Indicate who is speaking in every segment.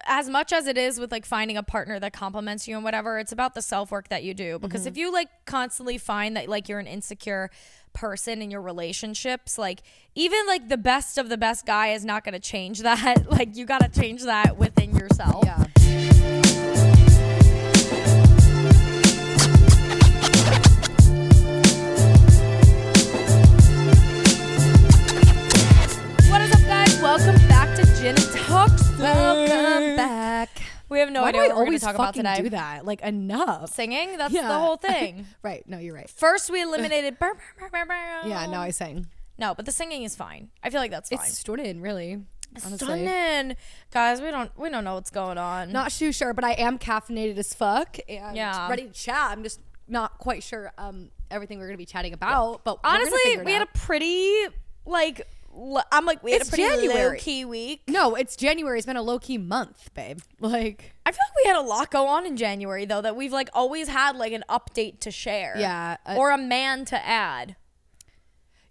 Speaker 1: as much as it is with like finding a partner that compliments you and whatever, it's about the self-work that you do. Because if you like constantly find that like you're an insecure person in your relationships, like even like the best of the best guy is not going to change that. Like you got to change that within yourself.
Speaker 2: Yeah.
Speaker 1: What is up, guys? Welcome back to Gin and Talks. Welcome back. We have no idea what we're going to talk about today.
Speaker 2: Do that? Like enough.
Speaker 1: Singing? That's the whole thing.
Speaker 2: Right. No, you're right.
Speaker 1: First, we eliminated.
Speaker 2: Yeah, now I sing.
Speaker 1: No, but the singing is fine. I feel like that's fine.
Speaker 2: It's stunning, really. Honestly.
Speaker 1: Stunning. Guys, we don't know what's going on.
Speaker 2: Not too sure, but I am caffeinated as fuck and ready to chat. I'm just not quite sure everything we're going to be chatting about. But
Speaker 1: honestly, we had a pretty like. I'm like, we had a pretty low-key week.
Speaker 2: No, it's January. It's been a low-key month, babe. Like,
Speaker 1: I feel like we had a lot go on in January, though, that we've like always had like an update to share.
Speaker 2: Yeah.
Speaker 1: Or a man to add.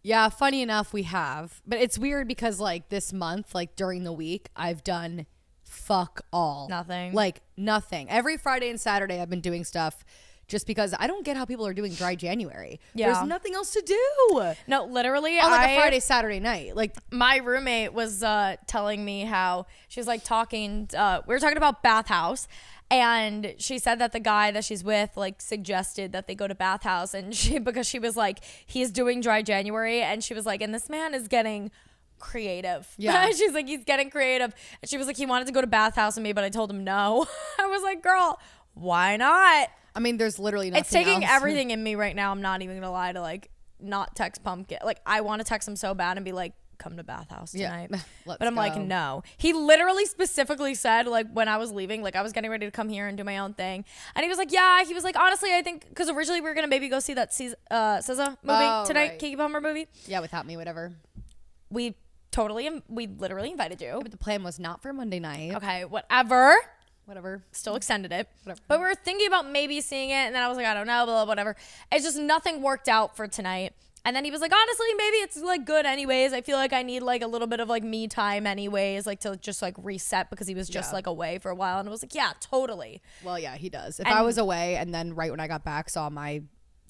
Speaker 2: Yeah, funny enough, we have. But it's weird because like this month, like during the week, I've done fuck all.
Speaker 1: Nothing.
Speaker 2: Like nothing. Every Friday and Saturday I've been doing stuff. Just because I don't get how people are doing dry January. Yeah. There's nothing else to do.
Speaker 1: No, literally.
Speaker 2: On like a Friday, Saturday night. Like
Speaker 1: my roommate was telling me how she's like talking. We were talking about Bathhouse. And she said that the guy that she's with like suggested that they go to Bathhouse. And because she was like, he's doing dry January. And she was like, and this man is getting creative.
Speaker 2: Yeah.
Speaker 1: She's like, he's getting creative. And she was like, he wanted to go to Bathhouse with me, but I told him no. I was like, girl, why not?
Speaker 2: I mean, there's literally nothing
Speaker 1: It's taking
Speaker 2: else.
Speaker 1: everything in me right now. I'm not even gonna lie to like not text Pumpkin. Like I want to text him so bad and be like, come to Bathhouse tonight.
Speaker 2: Yeah.
Speaker 1: But I'm like, no. He literally specifically said like when I was leaving, like I was getting ready to come here and do my own thing. And he was like, yeah, he was like, honestly, I think because originally we were gonna maybe go see that SZA movie tonight,
Speaker 2: right.
Speaker 1: Kiki Palmer movie.
Speaker 2: Yeah, without me, whatever.
Speaker 1: We literally invited you.
Speaker 2: But the plan was not for Monday night.
Speaker 1: Okay, whatever.
Speaker 2: Still
Speaker 1: extended it.
Speaker 2: Whatever.
Speaker 1: But we were thinking about maybe seeing it. And then I was like, I don't know, blah, whatever. It's just nothing worked out for tonight. And then he was like, honestly, maybe it's like good anyways. I feel like I need like a little bit of like me time anyways, like to just like reset because he was just like away for a while. And I was like, yeah, totally.
Speaker 2: Well, yeah, he does. If I was away and then right when I got back saw my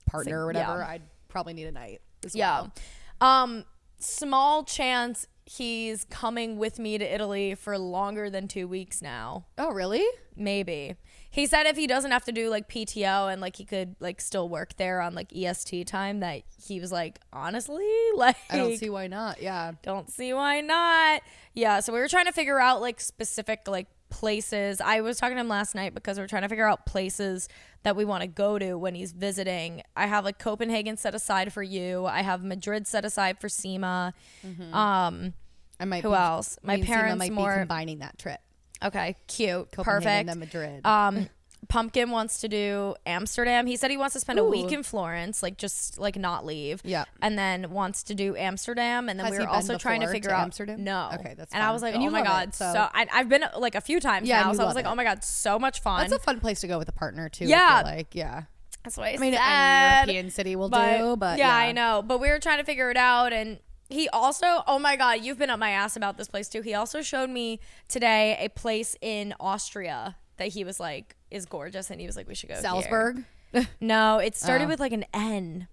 Speaker 2: partner or whatever,
Speaker 1: yeah.
Speaker 2: I'd probably need a night as well.
Speaker 1: Yeah. Small chance he's coming with me to Italy for longer than 2 weeks now.
Speaker 2: Oh, really?
Speaker 1: Maybe. He said if he doesn't have to do like PTO and like he could like still work there on like EST time, that he was like, honestly, like
Speaker 2: I don't see why not. Yeah.
Speaker 1: Don't see why not. Yeah. So we were trying to figure out like specific like places. I was talking to him last night because we're trying to figure out places that we want to go to when he's visiting. I have like Copenhagen set aside for you. I have Madrid set aside for Seema.
Speaker 2: Mm-hmm.
Speaker 1: Who else? My parents
Speaker 2: might
Speaker 1: more
Speaker 2: be combining that trip.
Speaker 1: Okay, cute,
Speaker 2: Copenhagen
Speaker 1: perfect.
Speaker 2: And Madrid.
Speaker 1: Pumpkin wants to do Amsterdam. He said he wants to spend a week in Florence, like just like not leave.
Speaker 2: Yeah.
Speaker 1: And then wants to do Amsterdam. And then we were also trying to figure out
Speaker 2: Amsterdam.
Speaker 1: No.
Speaker 2: Okay, that's
Speaker 1: and
Speaker 2: fun.
Speaker 1: I was like,
Speaker 2: and
Speaker 1: oh my god,
Speaker 2: so
Speaker 1: I've been like a few times now, so I was like,
Speaker 2: it.
Speaker 1: oh my god, so much fun.
Speaker 2: That's a fun place to go with a partner too.
Speaker 1: Yeah.
Speaker 2: I feel like
Speaker 1: that's what I
Speaker 2: mean,
Speaker 1: said.
Speaker 2: any European city will do, but
Speaker 1: yeah, I know. But we were trying to figure it out, and he also, oh my god, you've been up my ass about this place too. He also showed me today a place in Austria that he was like is gorgeous, and he was like, we should go
Speaker 2: Salzburg.
Speaker 1: Here. No, it started with like an N.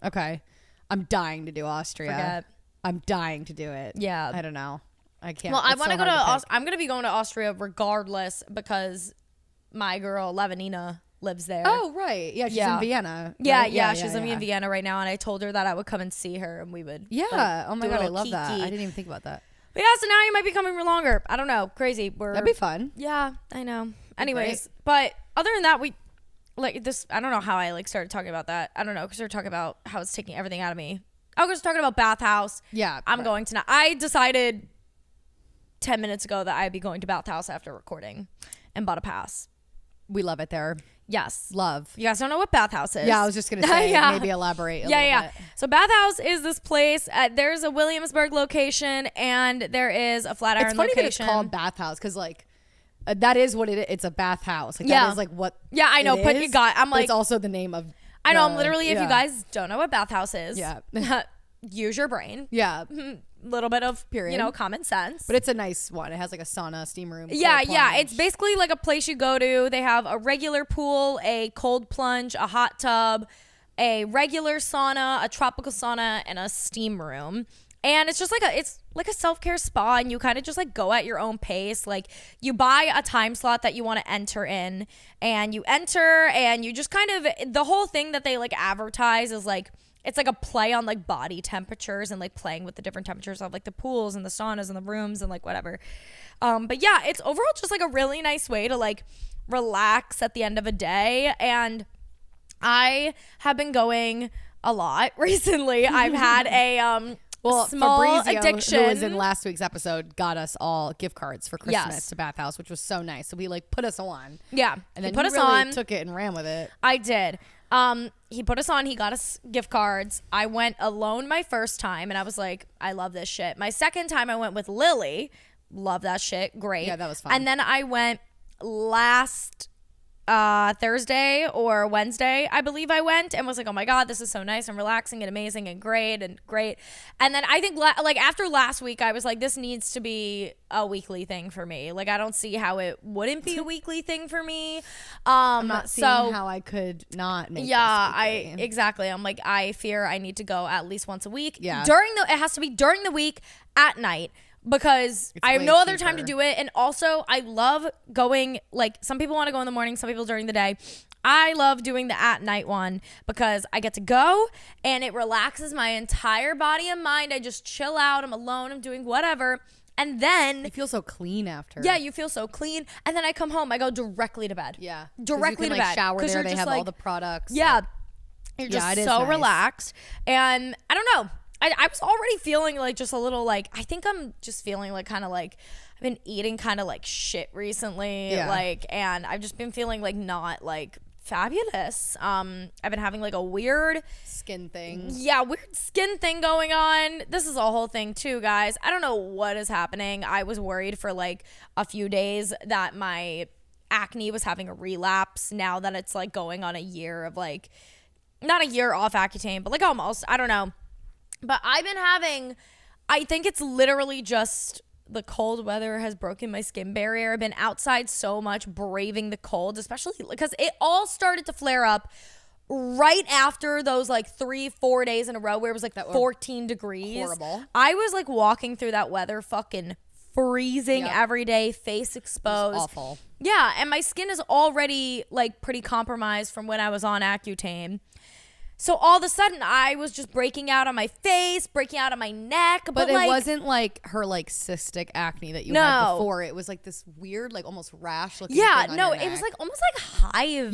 Speaker 2: Okay. I'm dying to do Austria.
Speaker 1: Forget.
Speaker 2: I'm dying to do it.
Speaker 1: Yeah.
Speaker 2: I don't know. I can't.
Speaker 1: Well, I want to go to I'm going to be going to Austria regardless because my girl Lavanina lives there.
Speaker 2: Oh, right. Yeah, she's in Vienna. Right?
Speaker 1: Yeah, she's living in Vienna right now, and I told her that I would come and see her and we would
Speaker 2: oh my god, I love
Speaker 1: kiki.
Speaker 2: that. I didn't even think about that.
Speaker 1: But yeah, so now you might be coming for longer. I don't know. Crazy.
Speaker 2: That'd be fun.
Speaker 1: Yeah, I know. Anyways, but other than that, we like this. I don't know how I like started talking about that. I don't know because we're talking about how it's taking everything out of me. I was talking about Bathhouse.
Speaker 2: Yeah,
Speaker 1: I'm going tonight. I decided 10 minutes ago that I'd be going to Bathhouse after recording, and bought a pass.
Speaker 2: We love it there.
Speaker 1: Yes.
Speaker 2: Love.
Speaker 1: You guys don't know what Bathhouse is.
Speaker 2: Yeah, I was just going to say, maybe elaborate a little bit.
Speaker 1: So Bathhouse is this place. There's a Williamsburg location and there is a Flatiron location.
Speaker 2: It's funny that it's called Bathhouse because like that is what it is. It's a bathhouse. Like that is like what
Speaker 1: I know, but you got, I'm like.
Speaker 2: It's also the name of.
Speaker 1: I know, I'm literally, if you guys don't know what Bathhouse is.
Speaker 2: Yeah.
Speaker 1: use your brain.
Speaker 2: Yeah.
Speaker 1: Little bit of,
Speaker 2: Period.
Speaker 1: Common sense.
Speaker 2: But it's a nice one. It has like a sauna, steam room.
Speaker 1: Yeah,
Speaker 2: cold
Speaker 1: yeah.
Speaker 2: plunge.
Speaker 1: It's basically like a place you go to. They have a regular pool, a cold plunge, a hot tub, a regular sauna, a tropical sauna, and a steam room. And it's just like a self-care spa, and you kind of just like go at your own pace. Like you buy a time slot that you want to enter in, and you enter, and you just kind of, the whole thing that they like advertise is like, it's like a play on like body temperatures and like playing with the different temperatures of like the pools and the saunas and the rooms and like whatever. But yeah, it's overall just like a really nice way to like relax at the end of a day. And I have been going a lot recently. I've had a small
Speaker 2: Fabrizio,
Speaker 1: addiction.
Speaker 2: who was in last week's episode, got us all gift cards for Christmas
Speaker 1: Yes.
Speaker 2: to Bathhouse, which was so nice. So we like put us on.
Speaker 1: Yeah,
Speaker 2: And then
Speaker 1: he put
Speaker 2: you
Speaker 1: us
Speaker 2: really
Speaker 1: on.
Speaker 2: took it and ran with it.
Speaker 1: I did. He put us on. He got us gift cards. I went alone my first time, and I was like, I love this shit. My second time, I went with Lily. Love that shit. Great.
Speaker 2: Yeah, that was fun.
Speaker 1: And then I went last Thursday or Wednesday, I believe I went, and was like, oh my God, this is so nice and relaxing and amazing and great. And then I think like after last week, I was like, this needs to be a weekly thing for me. Like, I don't see how it wouldn't be a weekly thing for me.
Speaker 2: I'm not seeing how I could not make this weekly.
Speaker 1: Exactly. I'm like, I fear I need to go at least once a week.
Speaker 2: Yeah.
Speaker 1: It has to be during the week at night, because
Speaker 2: It's
Speaker 1: I have
Speaker 2: way
Speaker 1: no other time to
Speaker 2: cheaper.
Speaker 1: do it. And also I love going, like, some people want to go in the morning, some people during the day. I love doing the at night one because I get to go and it relaxes my entire body and mind. I just chill out. I'm alone. I'm doing whatever. And then
Speaker 2: You feel so clean after.
Speaker 1: yeah, you feel so clean. And then I come home. I go directly to bed.
Speaker 2: Yeah. 'Cause
Speaker 1: Directly
Speaker 2: you can,
Speaker 1: to
Speaker 2: like,
Speaker 1: bed.
Speaker 2: shower
Speaker 1: 'Cause
Speaker 2: there.
Speaker 1: you're
Speaker 2: They
Speaker 1: just,
Speaker 2: have
Speaker 1: like,
Speaker 2: all the products.
Speaker 1: yeah.
Speaker 2: Like,
Speaker 1: You're
Speaker 2: Yeah,
Speaker 1: just
Speaker 2: it is
Speaker 1: so
Speaker 2: nice.
Speaker 1: relaxed. And I don't know. I was already feeling like just a little like, I think I'm just feeling like kind of like I've been eating kind of like shit recently.
Speaker 2: Yeah.
Speaker 1: Like, and I've just been feeling like not like fabulous. I've been having like a weird
Speaker 2: skin thing.
Speaker 1: weird skin thing going on. This is a whole thing too, guys. I don't know what is happening. I was worried for like a few days that my acne was having a relapse now that it's like going on a year of like, not a year off Accutane, but like almost, I don't know. But I've been having, I think it's literally just the cold weather has broken my skin barrier. I've been outside so much, braving the cold, especially because it all started to flare up right after those like 3-4 days in a row where it was like 14 degrees.
Speaker 2: Horrible.
Speaker 1: I was like walking through that weather fucking freezing
Speaker 2: Yep.
Speaker 1: every day, face exposed.
Speaker 2: Awful.
Speaker 1: Yeah, and my skin is already like pretty compromised from when I was on Accutane. So all of a sudden I was just breaking out on my face, breaking out on my neck.
Speaker 2: But it
Speaker 1: like,
Speaker 2: wasn't like her like cystic acne that you
Speaker 1: No.
Speaker 2: had before. It was like this weird, like almost rash looking
Speaker 1: yeah,
Speaker 2: thing on
Speaker 1: no,
Speaker 2: your
Speaker 1: it was
Speaker 2: neck.
Speaker 1: like almost like hive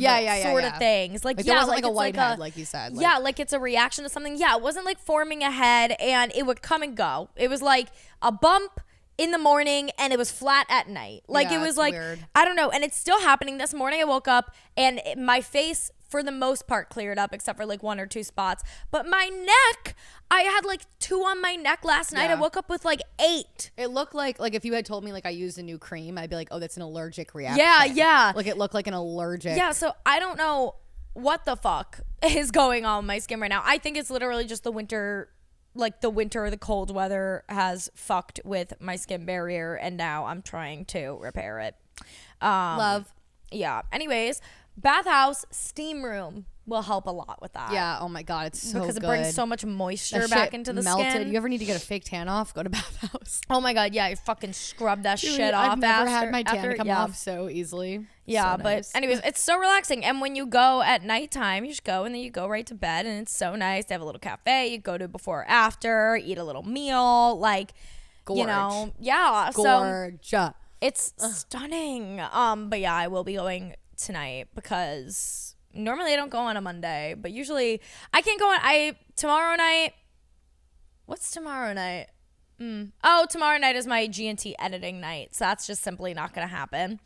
Speaker 1: sort of
Speaker 2: yeah.
Speaker 1: things. Like,
Speaker 2: Like,
Speaker 1: yeah,
Speaker 2: there wasn't like a
Speaker 1: it's
Speaker 2: whitehead, like you said. Like,
Speaker 1: yeah, like it's a reaction to something. Yeah, it wasn't like forming a head and it would come and go. It was like a bump in the morning and it was flat at night. Like
Speaker 2: Yeah,
Speaker 1: it was
Speaker 2: it's
Speaker 1: like,
Speaker 2: weird.
Speaker 1: I don't know. And it's still happening. This morning I woke up and my face for the most part cleared up except for like 1 or 2 spots. But my neck, I had like 2 on my neck last night. I
Speaker 2: Yeah.
Speaker 1: woke up with like 8.
Speaker 2: It looked like if you had told me like I used a new cream, I'd be like, oh, that's an allergic reaction.
Speaker 1: Yeah.
Speaker 2: Like it looked like an allergic.
Speaker 1: Yeah, so I don't know what the fuck is going on with my skin right now. I think it's literally just the winter, like the winter or the cold weather has fucked with my skin barrier, and now I'm trying to repair it.
Speaker 2: Love.
Speaker 1: Yeah. Anyways, bathhouse steam room will help a lot with that.
Speaker 2: Yeah. Oh my God, it's so
Speaker 1: because
Speaker 2: good.
Speaker 1: it brings so much moisture
Speaker 2: That
Speaker 1: back
Speaker 2: shit
Speaker 1: into the
Speaker 2: melted.
Speaker 1: skin.
Speaker 2: You ever need to get a fake tan off? Go to Bathhouse.
Speaker 1: Oh my God, yeah, you fucking scrub that
Speaker 2: Dude,
Speaker 1: shit off.
Speaker 2: I've never
Speaker 1: after,
Speaker 2: had my tan
Speaker 1: after,
Speaker 2: come
Speaker 1: yeah.
Speaker 2: off so easily.
Speaker 1: Yeah,
Speaker 2: So
Speaker 1: but
Speaker 2: nice.
Speaker 1: anyways, it's so relaxing. And when you go at nighttime, you just go and then you go right to bed, and it's so nice. They have a little cafe. You go to before or after, eat a little meal, like, you know, yeah. So
Speaker 2: Gorgeous.
Speaker 1: it's stunning. But yeah, I will be going tonight because normally I don't go on a Monday, but usually I can't go on. Tomorrow night. What's tomorrow night? Oh, tomorrow night is my G&T editing night, so that's just simply not going to happen.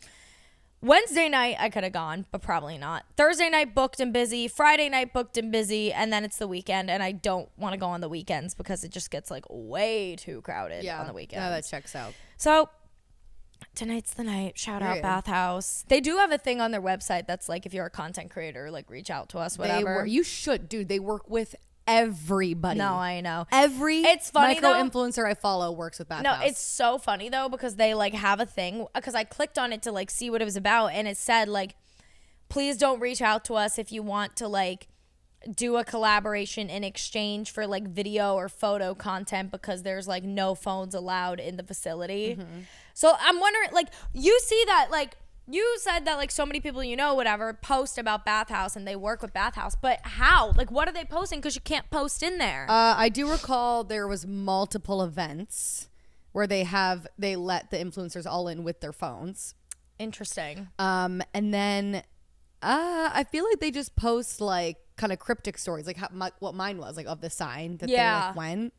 Speaker 1: Wednesday night I could have gone, but probably not. Thursday night booked and busy. Friday night booked and busy, and then it's the weekend, and I don't want to go on the weekends because it just gets like way too crowded on the weekends.
Speaker 2: Yeah, that checks out.
Speaker 1: So tonight's the night. Shout out
Speaker 2: Period.
Speaker 1: Bathhouse. They do have a thing on their website that's like if you're a content creator, like reach out to us, whatever.
Speaker 2: You should, dude. They work with everybody.
Speaker 1: No, I know.
Speaker 2: It's
Speaker 1: funny,
Speaker 2: micro
Speaker 1: though.
Speaker 2: influencer I follow works with Bathhouse.
Speaker 1: No, it's so funny though, because they like have a thing, because I clicked on it to like see what it was about, and it said like, please don't reach out to us if you want to like do a collaboration in exchange for like video or photo content, because there's like no phones allowed in the facility. So I'm wondering, like, you see that, like, you said that like so many people, you know, whatever, post about Bathhouse and they work with Bathhouse, but how? Like, what are they posting? Because you can't post in there.
Speaker 2: I do recall there was multiple events where they let the influencers all in with their phones.
Speaker 1: Interesting.
Speaker 2: And then I feel like they just post like kind of cryptic stories, like what mine was, like of the sign that they like went.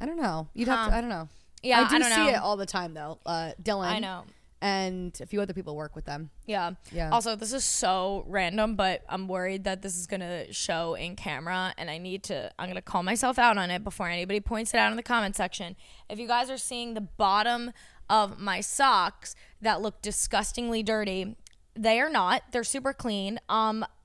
Speaker 2: I don't know. You'd have to. I don't know.
Speaker 1: Yeah,
Speaker 2: I do
Speaker 1: don't
Speaker 2: see
Speaker 1: know.
Speaker 2: it all the time though. Dylan.
Speaker 1: I know.
Speaker 2: And a few other people work with them.
Speaker 1: Yeah. Also, this is so random, but I'm worried that this is going to show in camera, and I'm going to call myself out on it before anybody points it out in the comment section. If you guys are seeing the bottom of my socks that look disgustingly dirty, they are not. They're super clean.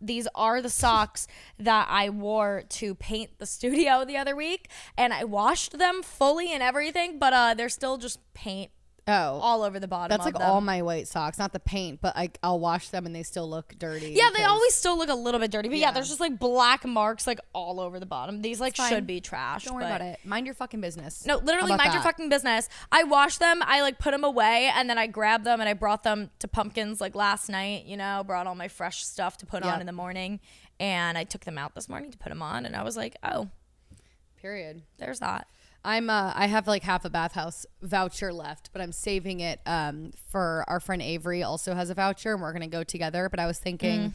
Speaker 1: These are the socks that I wore to paint the studio the other week, and I washed them fully and everything, but they're still just paint. All over the bottom.
Speaker 2: That's
Speaker 1: of
Speaker 2: like
Speaker 1: them.
Speaker 2: all my white socks, not the paint, but I'll wash them and they still look dirty.
Speaker 1: Yeah, they always still look a little bit dirty, but yeah, there's just like black marks like all over the bottom. These like should be trashed.
Speaker 2: Don't worry about it. Mind your fucking business.
Speaker 1: No, literally mind your fucking business. I washed them, I like put them away, and then I grabbed them and I brought them to Pumpkins like last night, you know, brought all my fresh stuff to put on in the morning, and I took them out this morning to put them on, and I was like, oh.
Speaker 2: Period.
Speaker 1: There's that.
Speaker 2: I have like half a Bathhouse voucher left, but I'm saving it for our friend Avery also has a voucher, and we're gonna go together. But I was thinking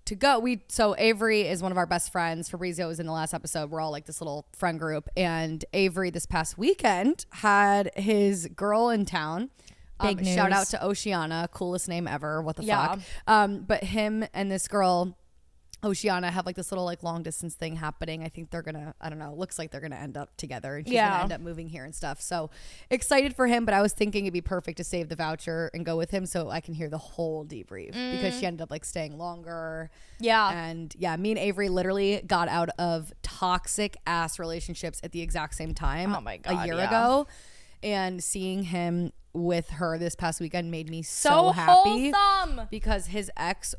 Speaker 2: to go. So Avery is one of our best friends. Fabrizio was in the last episode. We're all like this little friend group, and Avery this past weekend had his girl in town.
Speaker 1: Big news.
Speaker 2: Shout out to Oceana, coolest name ever. What the
Speaker 1: Yeah.
Speaker 2: fuck? But him and this girl, Oceana, have like this little like long distance thing happening. I think they're gonna, I don't know, looks like they're gonna end up together, and she's gonna end up moving here and stuff. So excited for him, but I was thinking it'd be perfect to save the voucher and go with him so I can hear the whole debrief because she ended up like staying longer.
Speaker 1: Yeah.
Speaker 2: And yeah, me and Avery literally got out of toxic ass relationships at the exact same time.
Speaker 1: Oh my God,
Speaker 2: a year
Speaker 1: yeah.
Speaker 2: ago. And seeing him with her this past weekend made me so happy.
Speaker 1: Wholesome.
Speaker 2: Because his ex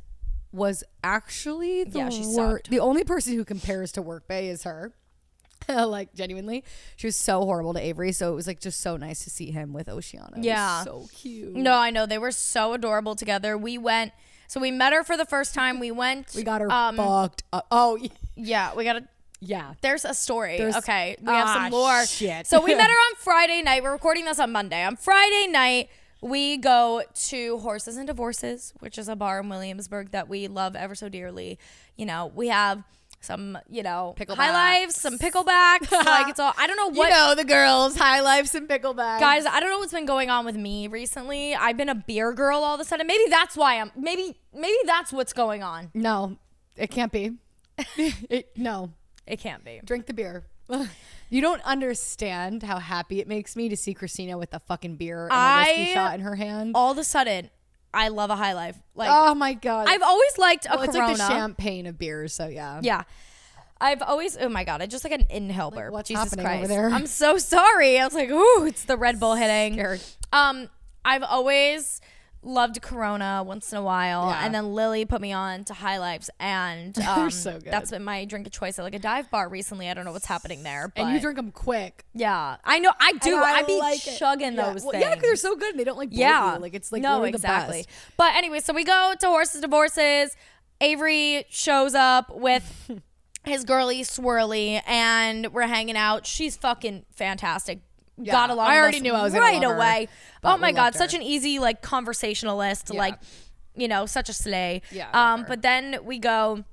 Speaker 2: was actually
Speaker 1: she sucked.
Speaker 2: the only person who compares to Work Bay is her. Like genuinely, she was so horrible to Avery, so it was like just so nice to see him with Oceana.
Speaker 1: Yeah,
Speaker 2: so cute.
Speaker 1: No, I know, they were so adorable together. We met her for the first time. We got
Speaker 2: her fucked up. Oh
Speaker 1: yeah, we got a.
Speaker 2: Yeah.
Speaker 1: There's a story. Okay. We have some
Speaker 2: Ah,
Speaker 1: more.
Speaker 2: shit.
Speaker 1: So we met her on Friday night. We're recording this on Monday. On Friday night, we go to Horses and Divorces, which is a bar in Williamsburg that we love ever so dearly. You know, we have some, you know, high lives, some picklebacks. Like it's all, I don't know what.
Speaker 2: You know the girls, high lives and picklebacks.
Speaker 1: Guys, I don't know what's been going on with me recently. I've been a beer girl all of a sudden. Maybe that's why maybe that's what's going on.
Speaker 2: No, it can't be. No.
Speaker 1: It can't be.
Speaker 2: Drink the beer. You don't understand how happy it makes me to see Christina with a fucking beer and a whiskey shot in her hand.
Speaker 1: All of a sudden, I love a high life. Like,
Speaker 2: oh my God.
Speaker 1: I've always liked a
Speaker 2: Corona.
Speaker 1: Corona.
Speaker 2: It's like the champagne of beers, so yeah.
Speaker 1: Yeah. I've always, oh my God, I just like an inhale burp.
Speaker 2: What's
Speaker 1: Jesus
Speaker 2: happening
Speaker 1: Christ.
Speaker 2: over there?
Speaker 1: I'm so sorry. I was like, ooh, it's the Red Bull hitting.
Speaker 2: Scared.
Speaker 1: I've always loved Corona once in a while, and then Lily put me on to High Lifes, and
Speaker 2: They're so good.
Speaker 1: that's been my drink of choice at like a dive bar recently. I don't know what's happening there, but
Speaker 2: And you drink them quick.
Speaker 1: yeah, I know, I do.
Speaker 2: I
Speaker 1: I be
Speaker 2: like
Speaker 1: chugging those things.
Speaker 2: Yeah, because they're so good. And they don't like bloat you. Like it's like literally the best.
Speaker 1: But anyway, so we go to Horses Divorces. Avery shows up with his girly Swirly, and we're hanging out. She's fucking fantastic.
Speaker 2: Yeah,
Speaker 1: Got along.
Speaker 2: I already
Speaker 1: with us
Speaker 2: knew I was gonna
Speaker 1: right
Speaker 2: love her,
Speaker 1: away.
Speaker 2: but
Speaker 1: Oh my
Speaker 2: we
Speaker 1: God,
Speaker 2: loved
Speaker 1: such
Speaker 2: her.
Speaker 1: an easy like conversationalist.
Speaker 2: Yeah.
Speaker 1: Like, you know, such a slay.
Speaker 2: Yeah, I love her.
Speaker 1: But then we go.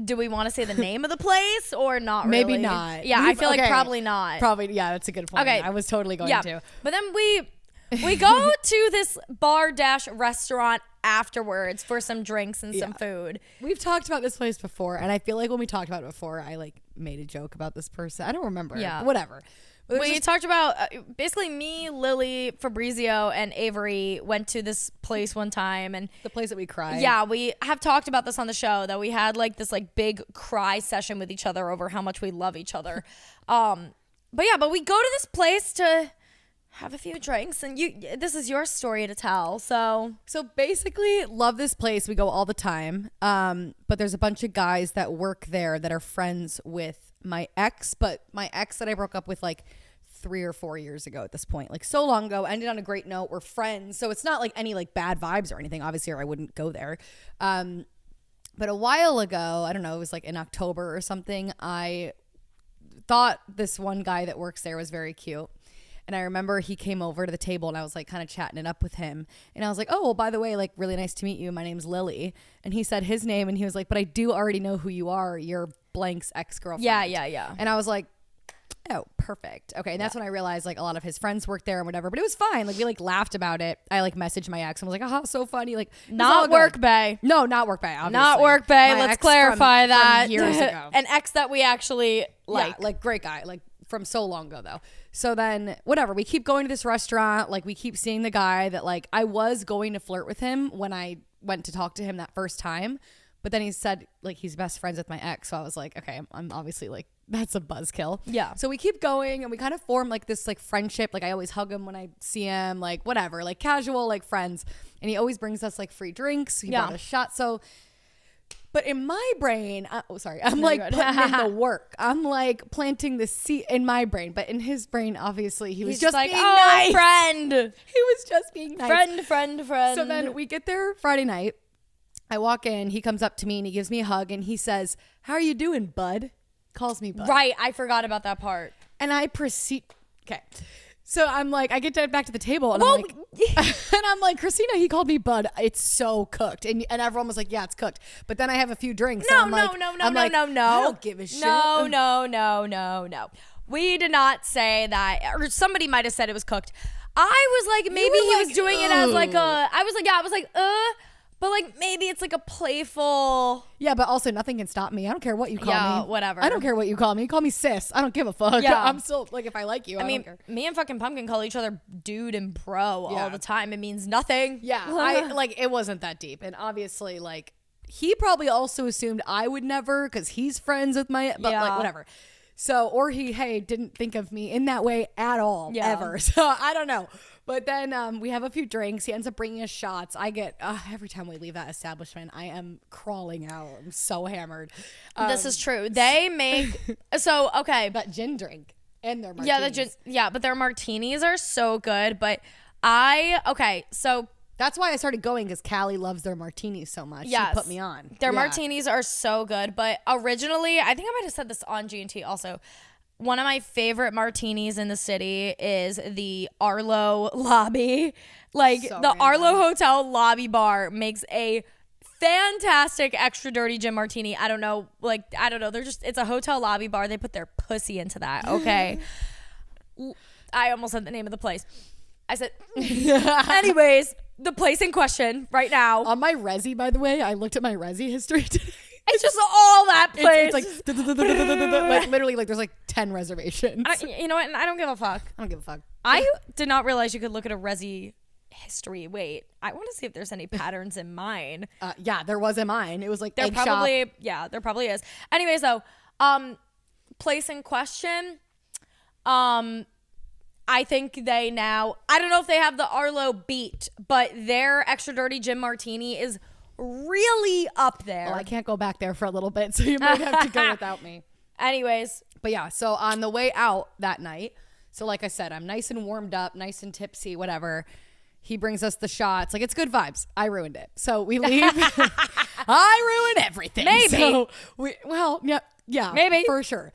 Speaker 1: Do we want to say the name of the place or not?
Speaker 2: Maybe
Speaker 1: really?
Speaker 2: not.
Speaker 1: Yeah, I feel like probably not.
Speaker 2: Probably, yeah, that's a good point.
Speaker 1: Okay.
Speaker 2: I was totally going to.
Speaker 1: But then we go to this bar-restaurant afterwards for some drinks and some food.
Speaker 2: We've talked about this place before, and I feel like when we talked about it before, I like made a joke about this person. I don't remember.
Speaker 1: Yeah.
Speaker 2: Whatever.
Speaker 1: We talked about basically me, Lily, Fabrizio, and Avery went to this place one time, and
Speaker 2: the place that we cried.
Speaker 1: Yeah, we have talked about this on the show, that we had like this like big cry session with each other over how much we love each other. But we go to this place to have a few drinks, and this is your story to tell. So
Speaker 2: basically, love this place. We go all the time. But there's a bunch of guys that work there that are friends with my ex, but my ex that I broke up with like 3 or 4 years ago at this point, like so long ago, ended on a great note. We're friends. So it's not like any like bad vibes or anything, obviously, or I wouldn't go there. But a while ago, I don't know, it was like in October or something, I thought this one guy that works there was very cute. And I remember he came over to the table and I was like kind of chatting it up with him. And I was like, oh, well, by the way, like really nice to meet you. My name's Lily. And he said his name and he was like, but I do already know who you are. You're blank's ex-girlfriend.
Speaker 1: Yeah.
Speaker 2: And I was like, oh, perfect. Okay. And that's when I realized like a lot of his friends worked there and whatever, but it was fine. Like we like laughed about it. I like messaged my ex and was like, aha, so funny. Like
Speaker 1: not work bay.
Speaker 2: No, not work bay. Obviously.
Speaker 1: Not work bay.
Speaker 2: My
Speaker 1: Let's
Speaker 2: ex
Speaker 1: clarify that.
Speaker 2: from years ago.
Speaker 1: An ex that we actually like.
Speaker 2: Yeah, like great guy. Like from so long ago though. So then whatever, we keep going to this restaurant. Like we keep seeing the guy that like I was going to flirt with him when I went to talk to him that first time. But then he said like he's best friends with my ex. So I was like, okay, I'm obviously like, that's a buzzkill.
Speaker 1: Yeah.
Speaker 2: So we keep going and we kind of form like this like friendship. Like I always hug him when I see him, like whatever, like casual, like friends. And he always brings us like free drinks. He brought a shot. So, but in my brain, I'm like putting in the work. I'm like planting the seed in my brain. But in his brain, obviously, he was just
Speaker 1: like,
Speaker 2: being
Speaker 1: oh,
Speaker 2: nice.
Speaker 1: friend.
Speaker 2: He was just being nice.
Speaker 1: Friend.
Speaker 2: So then we get there Friday night. I walk in, he comes up to me and he gives me a hug and he says, how are you doing, bud? Calls me bud.
Speaker 1: Right, I forgot about that part.
Speaker 2: And I proceed. Okay. So I'm like, I get back to the table and I'm like, Christina, he called me bud. It's so cooked. And everyone was like, yeah, it's cooked. But then I have a few drinks.
Speaker 1: No.
Speaker 2: I don't give a shit.
Speaker 1: No. We did not say that, or somebody might have said it was cooked. I was like, maybe he was doing it as like I was like, but like maybe it's like a playful.
Speaker 2: Yeah, but also nothing can stop me. I don't care what you call me.
Speaker 1: Yeah, whatever.
Speaker 2: I don't care what you call me. Call me sis. I don't give a fuck.
Speaker 1: Yeah.
Speaker 2: I'm still like, if I like you, I mean, don't care.
Speaker 1: Me and fucking Pumpkin call each other dude and bro all the time. It means nothing.
Speaker 2: Yeah, I like it wasn't that deep, and obviously like he probably also assumed I would never because he's friends with my, but like whatever. So, or he didn't think of me in that way at all ever. So I don't know. But then we have a few drinks. He ends up bringing us shots. I get every time we leave that establishment, I am crawling out. I'm so hammered.
Speaker 1: This is true. They make okay,
Speaker 2: that gin drink and their martinis.
Speaker 1: But their martinis are so good. But so
Speaker 2: that's why I started going because Callie loves their martinis so much.
Speaker 1: Yes.
Speaker 2: She put me on.
Speaker 1: Their martinis are so good. But originally, I think I might have said this on G&T also. One of my favorite martinis in the city is the Arlo lobby. Like so the random. Arlo Hotel lobby bar makes a fantastic extra dirty gin martini. I don't know. It's a hotel lobby bar. They put their pussy into that. Okay. I almost said the name of the place. I said, anyways, the place in question right now.
Speaker 2: On my Resi, by the way, I looked at my Resi history today.
Speaker 1: It's just all that place.
Speaker 2: It's like literally like there's like 10 reservations.
Speaker 1: You know what? And I don't give a fuck.
Speaker 2: I don't give a fuck.
Speaker 1: I did not realize you could look at a Resi history. Wait, I want to see if there's any patterns in mine.
Speaker 2: Yeah, there was in mine. It was like
Speaker 1: there probably is. Anyways, though, place in question, I think they now, I don't know if they have the Arlo beat, but their extra dirty gin martini is really up there.
Speaker 2: Well, I can't go back there for a little bit, so you might have to go without me.
Speaker 1: Anyways.
Speaker 2: But yeah, so on the way out that night, so like I said, I'm nice and warmed up, nice and tipsy, whatever. He brings us the shots. Like, it's good vibes. I ruined it. So we leave. I ruined everything.
Speaker 1: Maybe.
Speaker 2: So yeah,
Speaker 1: maybe.
Speaker 2: For sure.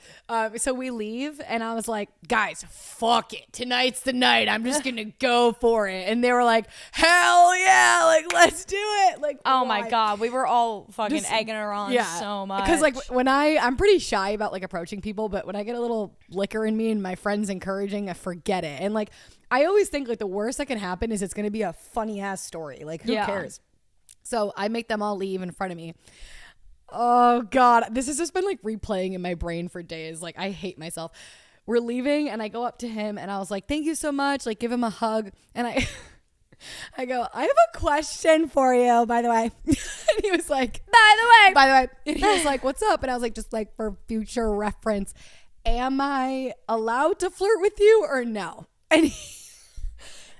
Speaker 2: So we leave, and I was like, guys, fuck it. Tonight's the night. I'm just going to go for it. And they were like, hell yeah. Like, let's do it. Like,
Speaker 1: oh my God. We were all fucking egging her on so much.
Speaker 2: Because, like, when I'm pretty shy about, like, approaching people, but when I get a little liquor in me and my friend's encouraging, I forget it. And, like, I always think, like, the worst that can happen is it's going to be a funny-ass story. Like, who cares? So I make them all leave in front of me. Oh God, this has just been like replaying in my brain for days. Like I hate myself. we're leaving and I go up to him and I was like, thank you so much. Like, give him a hug. And I go, I have a question for you, by the way. And he was like, by the way. And he was like, what's up? And I was like, just like for future reference, am I allowed to flirt with you or no? And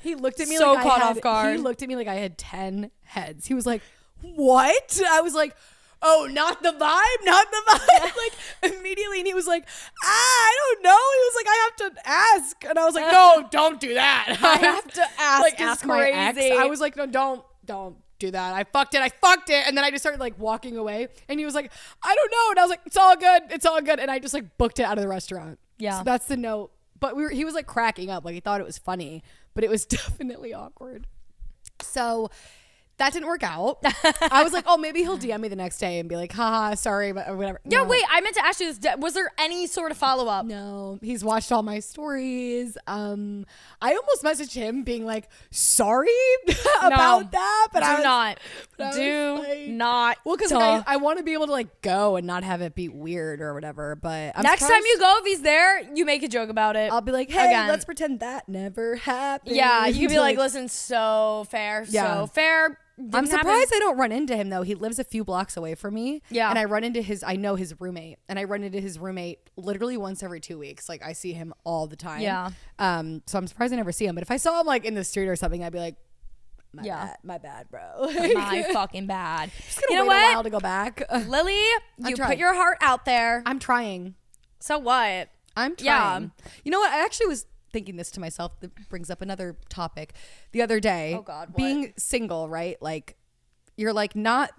Speaker 2: he looked at me
Speaker 1: so
Speaker 2: like
Speaker 1: caught
Speaker 2: I had,
Speaker 1: off guard.
Speaker 2: He looked at me like I had 10 heads. He was like, what? I was like, oh, not the vibe. Like immediately. And he was like, I don't know. He was like, I have to ask. And I was like, no, don't do that.
Speaker 1: I have to ask.
Speaker 2: Like, ask my ex. I was like, no, don't do that. I fucked it. And then I just started like walking away. And he was like, I don't know. And I was like, it's all good. And I just like booked it out of the restaurant.
Speaker 1: Yeah.
Speaker 2: So that's the note. But he was like cracking up. Like he thought it was funny, but it was definitely awkward. So that didn't work out. I was like, oh, maybe he'll DM me the next day and be like, haha, sorry, but or whatever.
Speaker 1: Yeah,
Speaker 2: No.
Speaker 1: wait, I meant to ask you this. Was there any sort of follow-up?
Speaker 2: No, he's watched all my stories. I almost messaged him being like, sorry about that. But
Speaker 1: do not.
Speaker 2: Well, because I want to be able to like go and not have it be weird or whatever. But
Speaker 1: next time you go, if he's there, you make a joke about it.
Speaker 2: I'll be like, hey,
Speaker 1: Again.
Speaker 2: let's pretend that never happened.
Speaker 1: Yeah, you can be like, listen, so fair.
Speaker 2: I'm surprised I don't run into him though. He lives a few blocks away from me.
Speaker 1: Yeah.
Speaker 2: And I know his roommate. And I run into his roommate literally once every 2 weeks. Like I see him all the time.
Speaker 1: Yeah.
Speaker 2: So I'm surprised I never see him. But if I saw him like in the street or something, I'd be like, my bad, bro.
Speaker 1: My fucking bad.
Speaker 2: Just gonna wait a while to go back.
Speaker 1: Lily, you
Speaker 2: trying.
Speaker 1: put your heart out there.
Speaker 2: I'm trying.
Speaker 1: So what?
Speaker 2: I'm trying. Yeah. You know what? I actually was thinking this to myself. That brings up another topic. The other day,
Speaker 1: oh God, what?
Speaker 2: Being single, right? Like you're like not.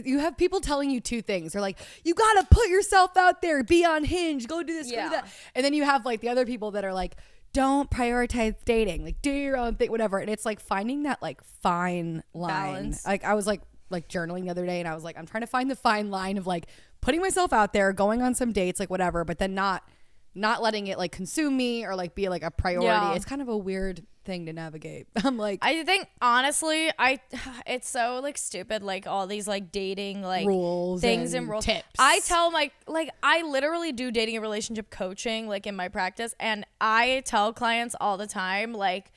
Speaker 2: You have people telling you two things. They're like, you gotta put yourself out there, be on Hinge, go do this, go do that. And then you have like the other people that are like, don't prioritize dating, like do your own thing, whatever. And it's like finding that like fine line.
Speaker 1: Balance.
Speaker 2: Like I was like journaling the other day, and I was like, I'm trying to find the fine line of like putting myself out there, going on some dates, like whatever, but then not letting it like consume me or like be like a priority. Yeah. It's kind of a weird thing to navigate. I'm like,
Speaker 1: I think honestly, it's so like stupid, like all these like dating like
Speaker 2: rules,
Speaker 1: things and rules.
Speaker 2: Tips.
Speaker 1: I tell like I literally do dating and relationship coaching like in my practice, and I tell clients all the time, like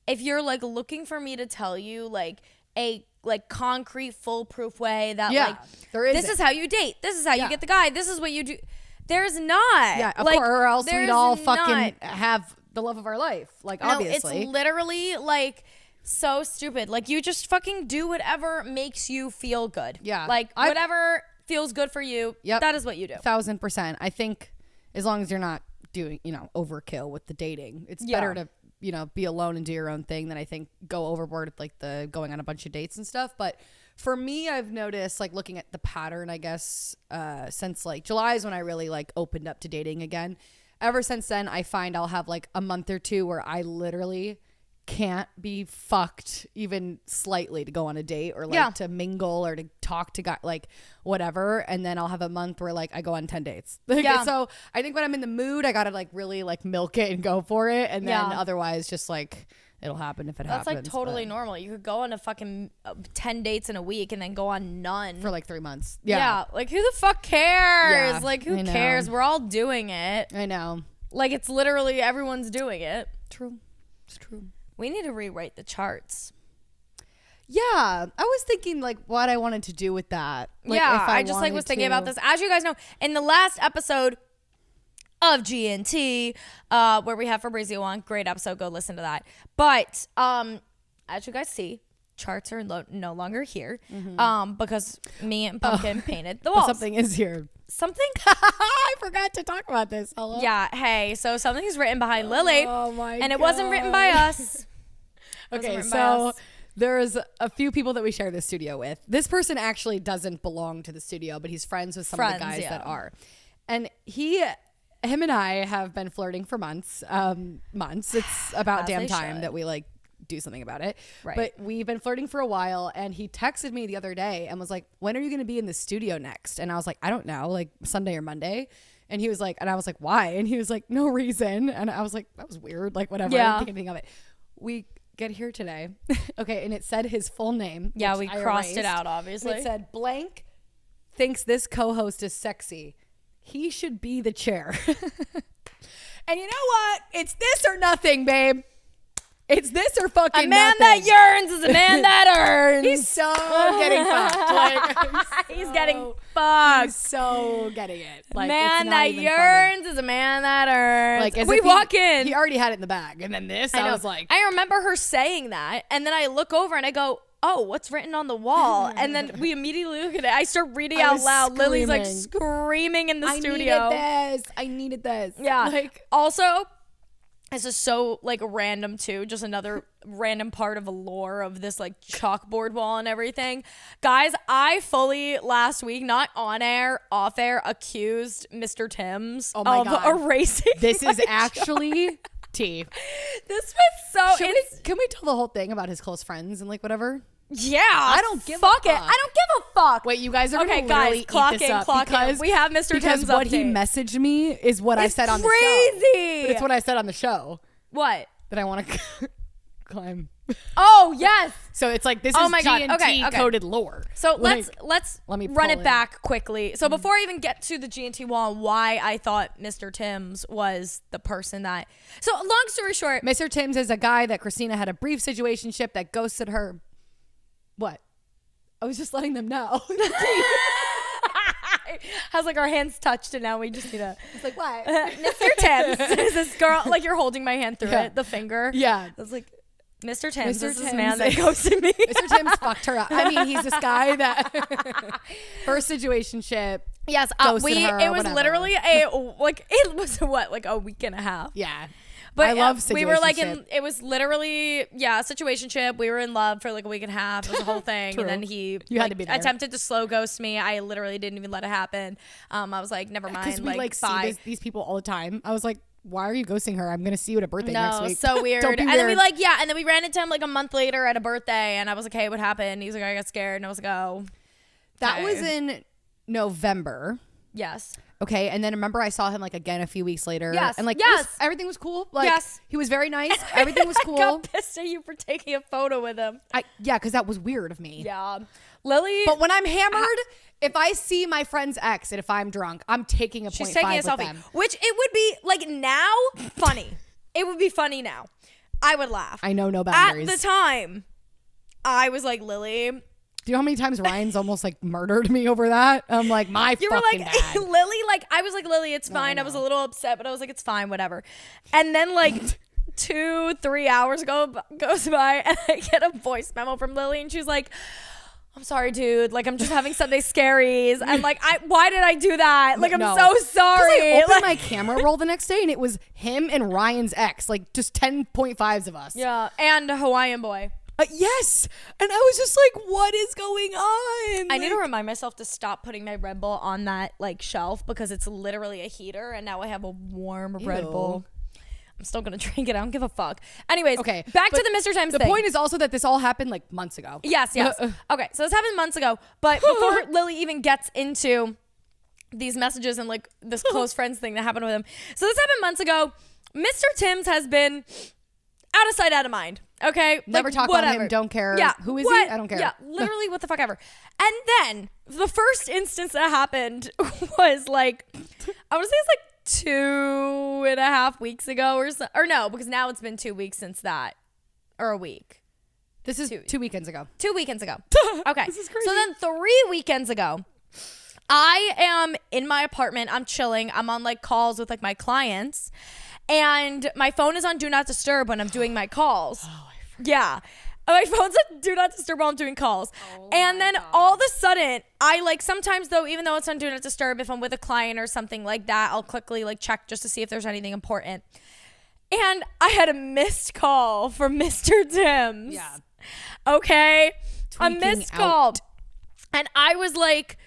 Speaker 1: if you're like looking for me to tell you like a like concrete foolproof way that like
Speaker 2: there is
Speaker 1: this is how you date, this is how you get the guy, this is what you do. There's not.
Speaker 2: Yeah, of
Speaker 1: like,
Speaker 2: course, or else we'd all fucking
Speaker 1: not.
Speaker 2: have the love of our life. Like, obviously.
Speaker 1: It's literally like so stupid. Like, you just fucking do whatever makes you feel good.
Speaker 2: Yeah.
Speaker 1: Like, whatever feels good for you, that is what you do.
Speaker 2: 1000%. I think as long as you're not doing, overkill with the dating, it's better to, be alone and do your own thing than I think go overboard with like the going on a bunch of dates and stuff. But for me, I've noticed like looking at the pattern, I guess, since like July is when I really like opened up to dating again. Ever since then, I find I'll have like a month or two where I literally can't be fucked even slightly to go on a date or like to mingle or to talk to guys, like whatever. And then I'll have a month where like I go on 10 dates. So I think when I'm in the mood, I got to like really like milk it and go for it. And then otherwise just like it'll happen if it happens.
Speaker 1: That's like totally normal. You could go on a fucking 10 dates in a week and then go on none.
Speaker 2: For like 3 months.
Speaker 1: Yeah. Like who the fuck cares? Like who cares? We're all doing it.
Speaker 2: I know.
Speaker 1: Like it's literally everyone's doing it.
Speaker 2: True. It's true.
Speaker 1: We need to rewrite the charts.
Speaker 2: Yeah. I was thinking like what I wanted to do with that. Like,
Speaker 1: yeah. I just like was thinking about this. As you guys know, in the last episode of GNT, where we have Fabrizio on, great episode, go listen to that. But as you guys see, charts are no longer here, because me and Pumpkin painted the walls.
Speaker 2: Something is here.
Speaker 1: Something?
Speaker 2: I forgot to talk about this. Hello?
Speaker 1: Yeah. Hey, so something's written behind Lily.
Speaker 2: Oh my God.
Speaker 1: And it wasn't written by us.
Speaker 2: Okay, so there's a few people that we share this studio with. This person actually doesn't belong to the studio, but he's friends with some of the guys that are. And him and I have been flirting for months. It's about damn time that we like do something about it. Right. But we've been flirting for a while, and he texted me the other day and was like, when are you going to be in the studio next? And I was like, I don't know, like Sunday or Monday. And he was like, and I was like, why? And he was like, no reason. And I was like, that was weird. Like whatever. I didn't think anything of it. We get here today. Okay. And it said his full name.
Speaker 1: Yeah. We crossed it out, obviously.
Speaker 2: And it said blank thinks this co-host is sexy. He should be the chair. And you know what? It's this or nothing, babe. It's this or fucking
Speaker 1: a man
Speaker 2: nothing.
Speaker 1: that yearns is a man that earns.
Speaker 2: He's so getting fucked. Like,
Speaker 1: he's getting fucked.
Speaker 2: He's so getting it. Like,
Speaker 1: man that yearns is a man that earns.
Speaker 2: Like, as
Speaker 1: we
Speaker 2: if
Speaker 1: walk in.
Speaker 2: He already had it in the bag. And then this, I was like.
Speaker 1: I remember her saying that. And then I look over and I go, oh, what's written on the wall? And then we immediately look at it. I start reading out loud.
Speaker 2: Screaming.
Speaker 1: Lily's like screaming in the studio.
Speaker 2: I needed this.
Speaker 1: Yeah.
Speaker 2: Like,
Speaker 1: also, this is so like random too. Just another random part of a lore of this like chalkboard wall and everything. Guys, I fully last week, not on air, off air, accused Mr. Timms of erasing.
Speaker 2: This is actually tea.
Speaker 1: This was so.
Speaker 2: Can we tell the whole thing about his close friends and like whatever?
Speaker 1: Yeah,
Speaker 2: I don't give
Speaker 1: fuck
Speaker 2: a
Speaker 1: it.
Speaker 2: fuck.
Speaker 1: I don't give a fuck.
Speaker 2: Wait, you guys are
Speaker 1: okay,
Speaker 2: gonna
Speaker 1: guys,
Speaker 2: literally
Speaker 1: clock
Speaker 2: eat this
Speaker 1: in,
Speaker 2: up
Speaker 1: clock
Speaker 2: because
Speaker 1: in. We have Mr. Timms
Speaker 2: what
Speaker 1: update.
Speaker 2: he messaged me is what I said on the show.
Speaker 1: Crazy.
Speaker 2: It's what I said on the show.
Speaker 1: What?
Speaker 2: That I want to climb.
Speaker 1: Oh yes.
Speaker 2: So it's like this is G&T coded lore.
Speaker 1: So
Speaker 2: like,
Speaker 1: let's
Speaker 2: let me
Speaker 1: run
Speaker 2: pull
Speaker 1: it back quickly. So before I even get to the G&T wall, why I thought Mr. Timms was the person that. So long story short,
Speaker 2: Mr. Timms is a guy that Christina had a brief situationship that ghosted her. What? I was just letting them know.
Speaker 1: How's like our hands touched and now we just need to.
Speaker 2: It's like what?
Speaker 1: Mr. Timms is this girl like you're holding my hand through it, the finger.
Speaker 2: Yeah.
Speaker 1: I was like, Mr. Timms is this
Speaker 2: Timms
Speaker 1: man that ghosted me.
Speaker 2: Mr. Timms fucked her up. I mean, he's this guy that first situationship.
Speaker 1: Yes, it was literally it was like a week and a half.
Speaker 2: Yeah.
Speaker 1: But
Speaker 2: I love situationship.
Speaker 1: We were like it was literally, situationship. We were in love for like a week and a half. It was a whole thing. And then he
Speaker 2: had to be there.
Speaker 1: attempted to slow ghost me. I literally didn't even let it happen. I was like, never mind.
Speaker 2: Because we see these people all the time. I was like, why are you ghosting her? I'm going to see you at a birthday next week.
Speaker 1: So weird.
Speaker 2: Don't be
Speaker 1: and
Speaker 2: weird.
Speaker 1: then and then we ran into him like a month later at a birthday. And I was like, hey, what happened? He's like, I got scared. And I was like, oh.
Speaker 2: That was in November.
Speaker 1: Yes.
Speaker 2: Okay, and then remember I saw him like again a few weeks later.
Speaker 1: Yes.
Speaker 2: And like everything was cool. Like he was very nice. Everything was cool.
Speaker 1: I got pissed at you for taking a photo with him.
Speaker 2: Because that was weird of me.
Speaker 1: Yeah. Lily.
Speaker 2: But when I'm hammered, if I see my friend's ex and if I'm drunk, I'm taking a
Speaker 1: She's
Speaker 2: 0.5
Speaker 1: taking a
Speaker 2: with
Speaker 1: selfie.
Speaker 2: them.
Speaker 1: Which it would be like now funny. It would be funny now. I would laugh.
Speaker 2: I know no boundaries.
Speaker 1: At the time, I was like, Lily.
Speaker 2: Do you know how many times Ryan's almost like murdered me over that? I'm like,
Speaker 1: you were like,
Speaker 2: bad.
Speaker 1: Lily, like, I was like, Lily, it's fine. I was a little upset, but I was like, it's fine, whatever. And then like 2-3 hours goes by and I get a voice memo from Lily and she's like, I'm sorry, dude. Like, I'm just having Sunday scaries. And like, why did I do that? Like, I'm so sorry.
Speaker 2: I opened my camera roll the next day and it was him and Ryan's ex, like just 10.5s of us.
Speaker 1: Yeah. And a Hawaiian boy.
Speaker 2: Yes. And I was just like, what is going on?
Speaker 1: I need to remind myself to stop putting my Red Bull on that like shelf because it's literally a heater and now I have a warm Red Bull. I'm still going to drink it. I don't give a fuck. Anyways, back to the Mr. Timms thing.
Speaker 2: The point is also that this all happened like months ago.
Speaker 1: Yes. Okay, so this happened months ago. But before Lily even gets into these messages and like this close friends thing that happened with him. So this happened months ago. Mr. Timms has been out of sight, out of mind. Okay?
Speaker 2: Never talk about him. Don't care.
Speaker 1: Yeah.
Speaker 2: Who is he? I don't care.
Speaker 1: Yeah. Literally what the fuck ever. And then the first instance that happened was like, I want to say it's like 2.5 weeks ago or no, because now it's been 2 weeks since that. Or a week.
Speaker 2: This is 2 weekends ago.
Speaker 1: 2 weekends ago. Okay.
Speaker 2: This is crazy.
Speaker 1: So then 3 weekends ago, I am in my apartment. I'm chilling. I'm on like calls with like my clients. And my phone is on Do Not Disturb when I'm doing my calls. Oh, I forgot. Yeah. My phone's on Do Not Disturb while I'm doing calls. Oh, and then all of a sudden, I like sometimes though, even though it's on Do Not Disturb, if I'm with a client or something like that, I'll quickly like check just to see if there's anything important. And I had a missed call from Mr. Timms.
Speaker 2: Yeah.
Speaker 1: Okay. A
Speaker 2: Tweaking
Speaker 1: missed call.
Speaker 2: out.
Speaker 1: And I was like,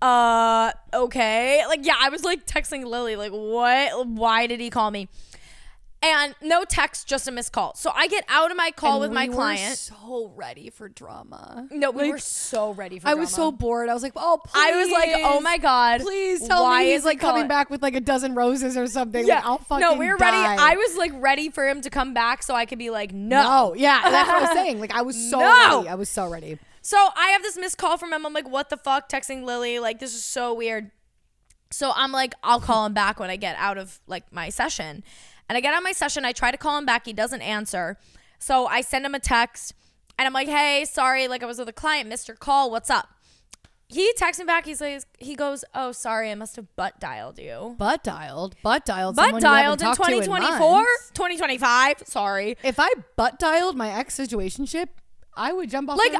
Speaker 1: okay. Like, yeah, I was like texting Lily, like, what? Why did he call me? And no text, just a missed call. So I get out of my call with my client.
Speaker 2: We were so ready for drama.
Speaker 1: No, we were so ready for drama.
Speaker 2: I was so bored. I was like, oh, please.
Speaker 1: I was like, oh my God.
Speaker 2: Please tell me he's like coming back with like a dozen roses or something.
Speaker 1: Yeah.
Speaker 2: Like, I'll fucking
Speaker 1: No, we were ready.
Speaker 2: die.
Speaker 1: I was like ready for him to come back so I could be like, no.
Speaker 2: Yeah, that's what I was saying. Like, I was so ready. I was so ready.
Speaker 1: So I have this missed call from him. I'm like, what the fuck? Texting Lily. Like, this is so weird. So I'm like, I'll call him back when I get out of like my session. And I get out of my session. I try to call him back. He doesn't answer. So I send him a text and I'm like, hey, sorry. Like I was with a client, missed your call. What's up? He texts me back. He goes, oh, sorry. I must have butt dialed you.
Speaker 2: Butt dialed
Speaker 1: in 2024, 2025. Sorry.
Speaker 2: If I butt dialed my ex situationship, I would jump off.
Speaker 1: Like,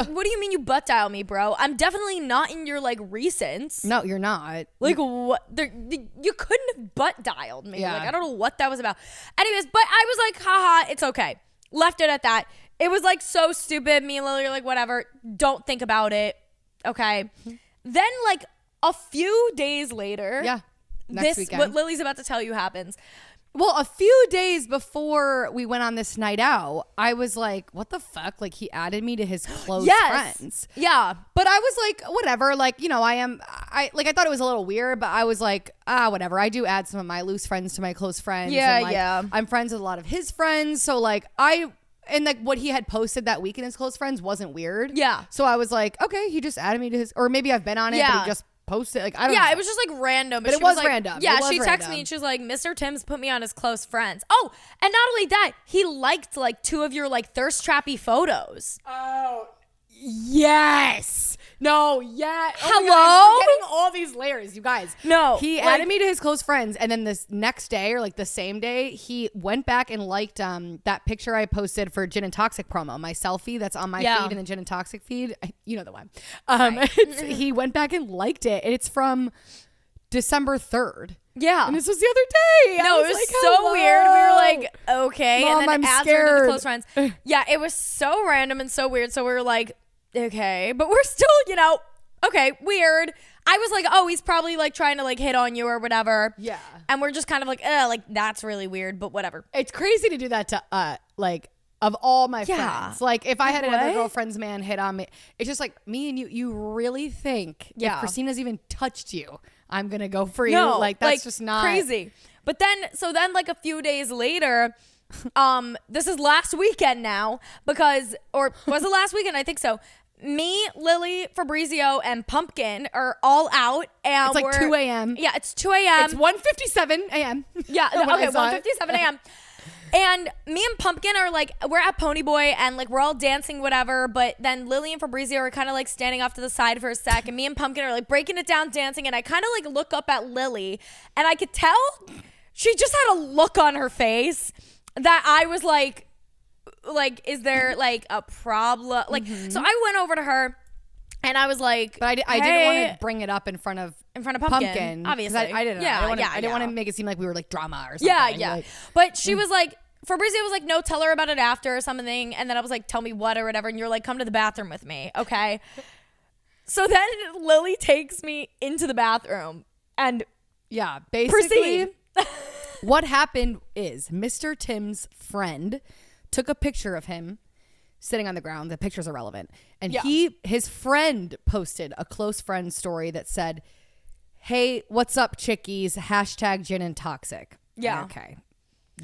Speaker 1: what do you mean you butt dial me, bro? I'm definitely not in your like recents.
Speaker 2: No, you're not.
Speaker 1: Like what? You couldn't have butt dialed me.
Speaker 2: Yeah.
Speaker 1: Like I don't know what that was about. Anyways, but I was like, haha, it's okay. Left it at that. It was like so stupid. Me and Lily are like, whatever. Don't think about it. Okay. Then like a few days later.
Speaker 2: Yeah. Next weekend.
Speaker 1: What Lily's about to tell you happens.
Speaker 2: Well, a few days before we went on this night out, I was like, what the fuck? Like, he added me to his close friends.
Speaker 1: Yeah.
Speaker 2: But I was like, whatever. Like, you know, I thought it was a little weird, but I was like, whatever. I do add some of my loose friends to my close friends.
Speaker 1: Yeah,
Speaker 2: and like,
Speaker 1: yeah.
Speaker 2: I'm friends with a lot of his friends. So, like, and like what he had posted that week in his close friends wasn't weird.
Speaker 1: Yeah.
Speaker 2: So I was like, okay, he just added me to his, or maybe I've been on it, but he just posted. Like, I don't know.
Speaker 1: Yeah, it was just like random.
Speaker 2: But it
Speaker 1: she
Speaker 2: was
Speaker 1: like,
Speaker 2: random.
Speaker 1: Yeah,
Speaker 2: It was
Speaker 1: she texted
Speaker 2: random.
Speaker 1: me and she was like, Mr. Tim's put me on his close friends. Oh, and not only that, he liked like 2 of your like thirst trappy photos.
Speaker 2: Oh, yes. No, yeah.
Speaker 1: Hello?
Speaker 2: Oh, we're getting all these layers, you guys.
Speaker 1: No,
Speaker 2: He added me to his close friends, and then this next day, or like the same day, he went back and liked that picture I posted for Gin and Toxic promo, my selfie that's on my feed and the Gin and Toxic feed. You know the one.
Speaker 1: Right.
Speaker 2: He went back and liked it, and it's from December 3rd.
Speaker 1: Yeah.
Speaker 2: And this was the other day.
Speaker 1: No, it was like, so weird. We were like, okay.
Speaker 2: Mom,
Speaker 1: and then
Speaker 2: I'm
Speaker 1: adds her to the
Speaker 2: scared.
Speaker 1: close friends. Yeah, it was so random and so weird. So we were like, okay. But we're still, okay, weird. I was like, oh, he's probably like trying to like hit on you or whatever.
Speaker 2: Yeah.
Speaker 1: And we're just kind of like, that's really weird, but whatever.
Speaker 2: It's crazy to do that to like of all my friends. Like if I had another girlfriend's man hit on me, it's just like me and you really think if Christina's even touched you, I'm going to go for you.
Speaker 1: No,
Speaker 2: like that's just not
Speaker 1: crazy. But then like a few days later, this is last weekend now or was it last weekend? I think so. Me, Lily, Fabrizio, and Pumpkin are all out, and
Speaker 2: it's like 2 a.m.
Speaker 1: Yeah, it's 2 a.m.
Speaker 2: It's 1:57 a.m.
Speaker 1: Yeah, okay, 1:57 a.m. And me and Pumpkin are like, we're at Ponyboy and like we're all dancing, whatever. But then Lily and Fabrizio are kind of like standing off to the side for a sec, and me and Pumpkin are like breaking it down, dancing. And I kind of like look up at Lily, and I could tell she just had a look on her face that I was like, is there like a problem? Like, so I went over to her and I was like,
Speaker 2: but I didn't want to bring it up in front of
Speaker 1: Pumpkin, obviously.
Speaker 2: I didn't know. I didn't want to make it seem like we were like drama or something.
Speaker 1: Yeah. But she was like, Fabrizio was like, no, tell her about it after or something. And then I was like, tell me what or whatever. And you're like, come to the bathroom with me. Okay. So then Lily takes me into the bathroom and
Speaker 2: basically what happened is Mr. Tim's friend took a picture of him sitting on the ground. The picture's irrelevant. And his friend posted a close friend story that said, hey, what's up, chickies? # Gin and Toxic.
Speaker 1: Yeah.
Speaker 2: Okay.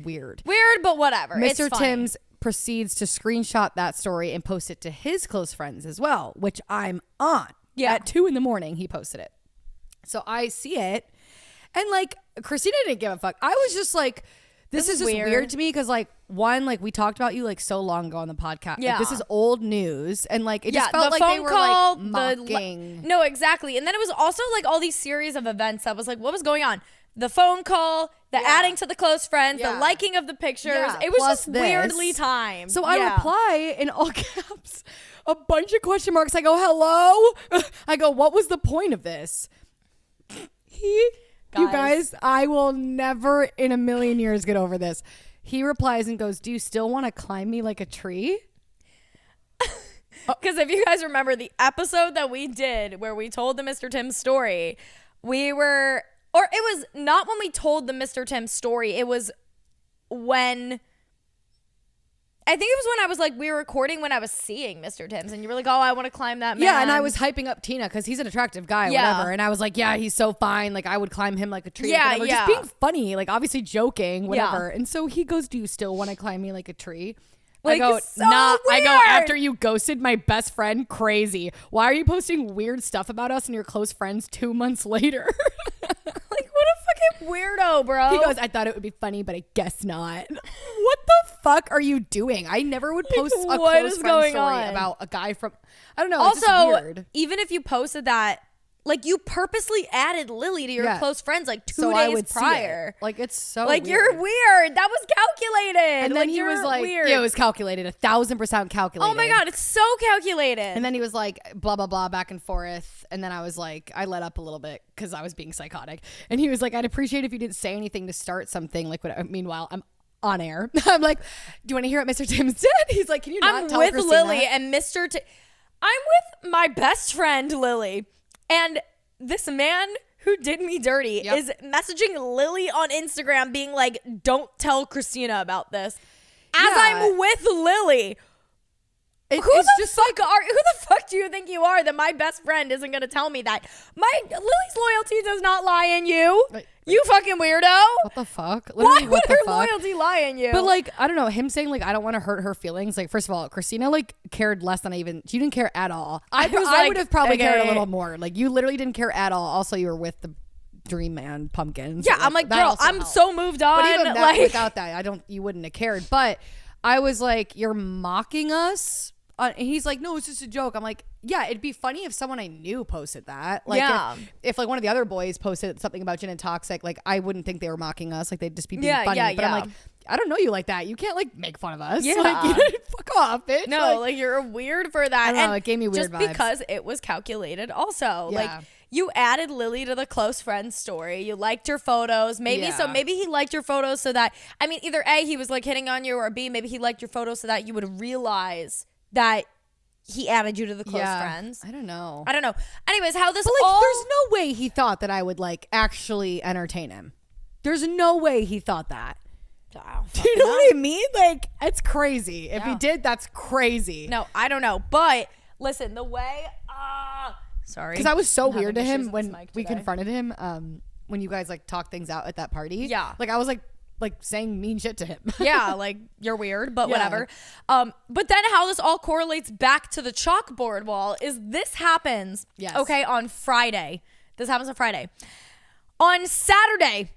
Speaker 2: Weird, but whatever.
Speaker 1: Mr.
Speaker 2: Tim's proceeds to screenshot that story and post it to his close friends as well, which I'm on. Yeah. At 2 a.m, he posted it. So I see it. And like, Christina didn't give a fuck. I was just like, this is just weird to me because like, one, like we talked about you like so long ago on the podcast.
Speaker 1: Yeah.
Speaker 2: Like, this is old news. And like, it just felt like they were like mocking.
Speaker 1: No, exactly. And then it was also like all these series of events that was like, what was going on? The phone call, the adding to the close friends, the liking of the pictures. It was just weirdly timed.
Speaker 2: So I reply in all caps, a bunch of question marks. I go, hello? I go, what was the point of this? You guys, I will never in a million years get over this. He replies and goes, do you still want to climb me like a tree?
Speaker 1: Because if you guys remember the episode that we did where we told the Mr. Tim story, or it was not when we told the Mr. Tim story. It was when, I think it was when I was like, we were recording when I was seeing Mr. Tim's and you were like, oh, I want to climb that man.
Speaker 2: Yeah, and I was hyping up Tina because he's an attractive guy, whatever. And I was like, yeah, he's so fine. Like, I would climb him like a tree.
Speaker 1: Yeah,
Speaker 2: whatever. Just being funny, like obviously joking, whatever. And so he goes, do you still want to climb me like a tree?
Speaker 1: Like,
Speaker 2: I go,
Speaker 1: so
Speaker 2: nah.
Speaker 1: weird.
Speaker 2: I go, after you ghosted my best friend, crazy. Why are you posting weird stuff about us and your close friends 2 months later?
Speaker 1: weirdo, bro.
Speaker 2: He goes, I thought it would be funny, but I guess not. What the fuck are you doing? I never would post a close friend story about a guy from, I don't know.
Speaker 1: Also,
Speaker 2: it's just weird.
Speaker 1: Even if you posted that, like, you purposely added Lily to your close friends like 2 days prior.
Speaker 2: Like, it's so
Speaker 1: like,
Speaker 2: weird.
Speaker 1: you're weird. That was calculated.
Speaker 2: And then he was like,
Speaker 1: weird.
Speaker 2: yeah, it was calculated. 1,000% calculated.
Speaker 1: Oh my God, it's so calculated.
Speaker 2: And then he was like, blah, blah, blah, back and forth. And then I was like, I let up a little bit because I was being psychotic. And he was like, I'd appreciate if you didn't say anything to start something. Like, meanwhile, I'm on air. I'm like, do you want to hear what Mr. Tim's did? He's like, can you not tell
Speaker 1: with
Speaker 2: Christina?
Speaker 1: Lily and I'm with my best friend, Lily. And this man who did me dirty is messaging Lily on Instagram being like, don't tell Christina about this. As I'm with Lily. Who the fuck do you think you are that my best friend isn't going to tell me that? Lily's loyalty does not lie in you. You fucking weirdo.
Speaker 2: What the fuck?
Speaker 1: Literally, why would her loyalty lie in you?
Speaker 2: But like, I don't know, him saying like, I don't want to hurt her feelings. Like, first of all, Christina like cared less than she didn't care at all. I would have probably cared a little more. Like, you literally didn't care at all. Also, you were with the Dream Man Pumpkin. So
Speaker 1: yeah, I'm like, girl, I'm so moved on.
Speaker 2: But even without that, you wouldn't have cared. But I was like, you're mocking us. And he's like, no, it's just a joke. I'm like, yeah, it'd be funny if someone I knew posted that. Like, if like one of the other boys posted something about Gin and Toxic, like, I wouldn't think they were mocking us. Like, they'd just be being funny. But I'm like, I don't know you like that. You can't like make fun of us.
Speaker 1: Yeah.
Speaker 2: Like, fuck off, bitch.
Speaker 1: No, like you're weird for that.
Speaker 2: I don't know, it gave me weird
Speaker 1: just
Speaker 2: vibes.
Speaker 1: Because it was calculated also. Yeah. Like, you added Lily to the close friends story. You liked her photos. Maybe he liked your photos so that, I mean, either A, he was like hitting on you, or B, maybe he liked your photos so that you would realize that he added you to the close friends.
Speaker 2: I don't know.
Speaker 1: Anyways, how this
Speaker 2: there's no way he thought that I would like actually entertain him. There's no way he thought that. Do you know what I mean? Like, it's crazy. If he did, that's crazy.
Speaker 1: No, I don't know. But listen, the way sorry.
Speaker 2: Because I was so weird to him when we confronted him when you guys like talked things out at that party.
Speaker 1: Yeah.
Speaker 2: Like, I was like saying mean shit to him.
Speaker 1: Yeah, like, you're weird, but whatever. But then how this all correlates back to the chalkboard wall is this happens, on Friday. This happens on Friday. On Saturday,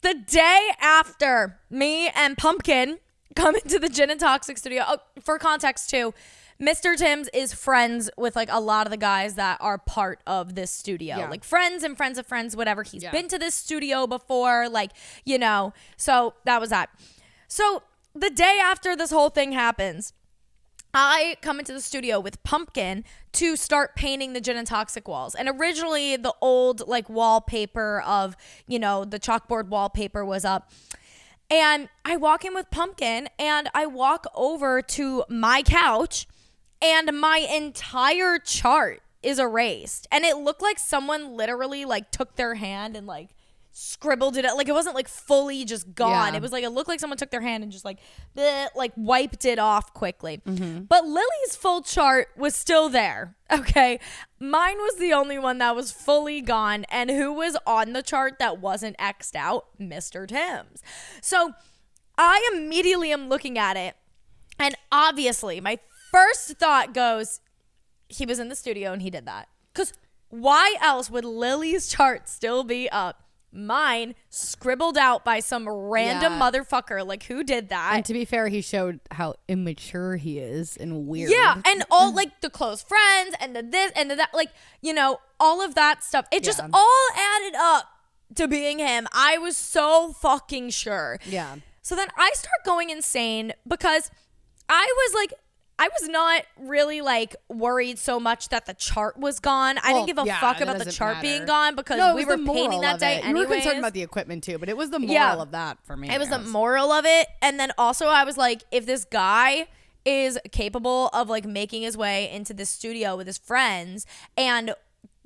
Speaker 1: the day after me and Pumpkin come into the Gin and Toxic studio, for context too, Mr. Tim's is friends with like a lot of the guys that are part of this studio. Yeah. Like friends and friends of friends, whatever. He's been to this studio before, like, you know. So that was that. So the day after this whole thing happens, I come into the studio with Pumpkin to start painting the Gin and Toxic walls. And originally the old like wallpaper of, you know, the chalkboard wallpaper was up. And I walk in with Pumpkin and I walk over to my couch and my entire chart is erased. And it looked like someone literally like took their hand and like scribbled it. Like, it wasn't like fully just gone. It was like, it looked like someone took their hand and just like wiped it off quickly. Mm-hmm. But Lily's full chart was still there. Okay. Mine was the only one that was fully gone. And who was on the chart that wasn't X'd out? Mr. Tim's. So I immediately am looking at it. And obviously my first thought goes, he was in the studio and he did that. Because why else would Lily's chart still be up? Mine scribbled out by some random motherfucker. Like, who did that?
Speaker 2: And to be fair, he showed how immature he is and weird.
Speaker 1: Yeah, and all like the close friends and the this and the that, like, you know, all of that stuff. It just all added up to being him. I was so fucking sure.
Speaker 2: Yeah.
Speaker 1: So then I start going insane because I was not really like worried so much that the chart was gone. I didn't give a fuck about the chart being gone because we were painting that day anyways.
Speaker 2: You were concerned about the equipment too, but it was the moral of that for me.
Speaker 1: It was the moral of it. And then also I was like, if this guy is capable of like making his way into the studio with his friends and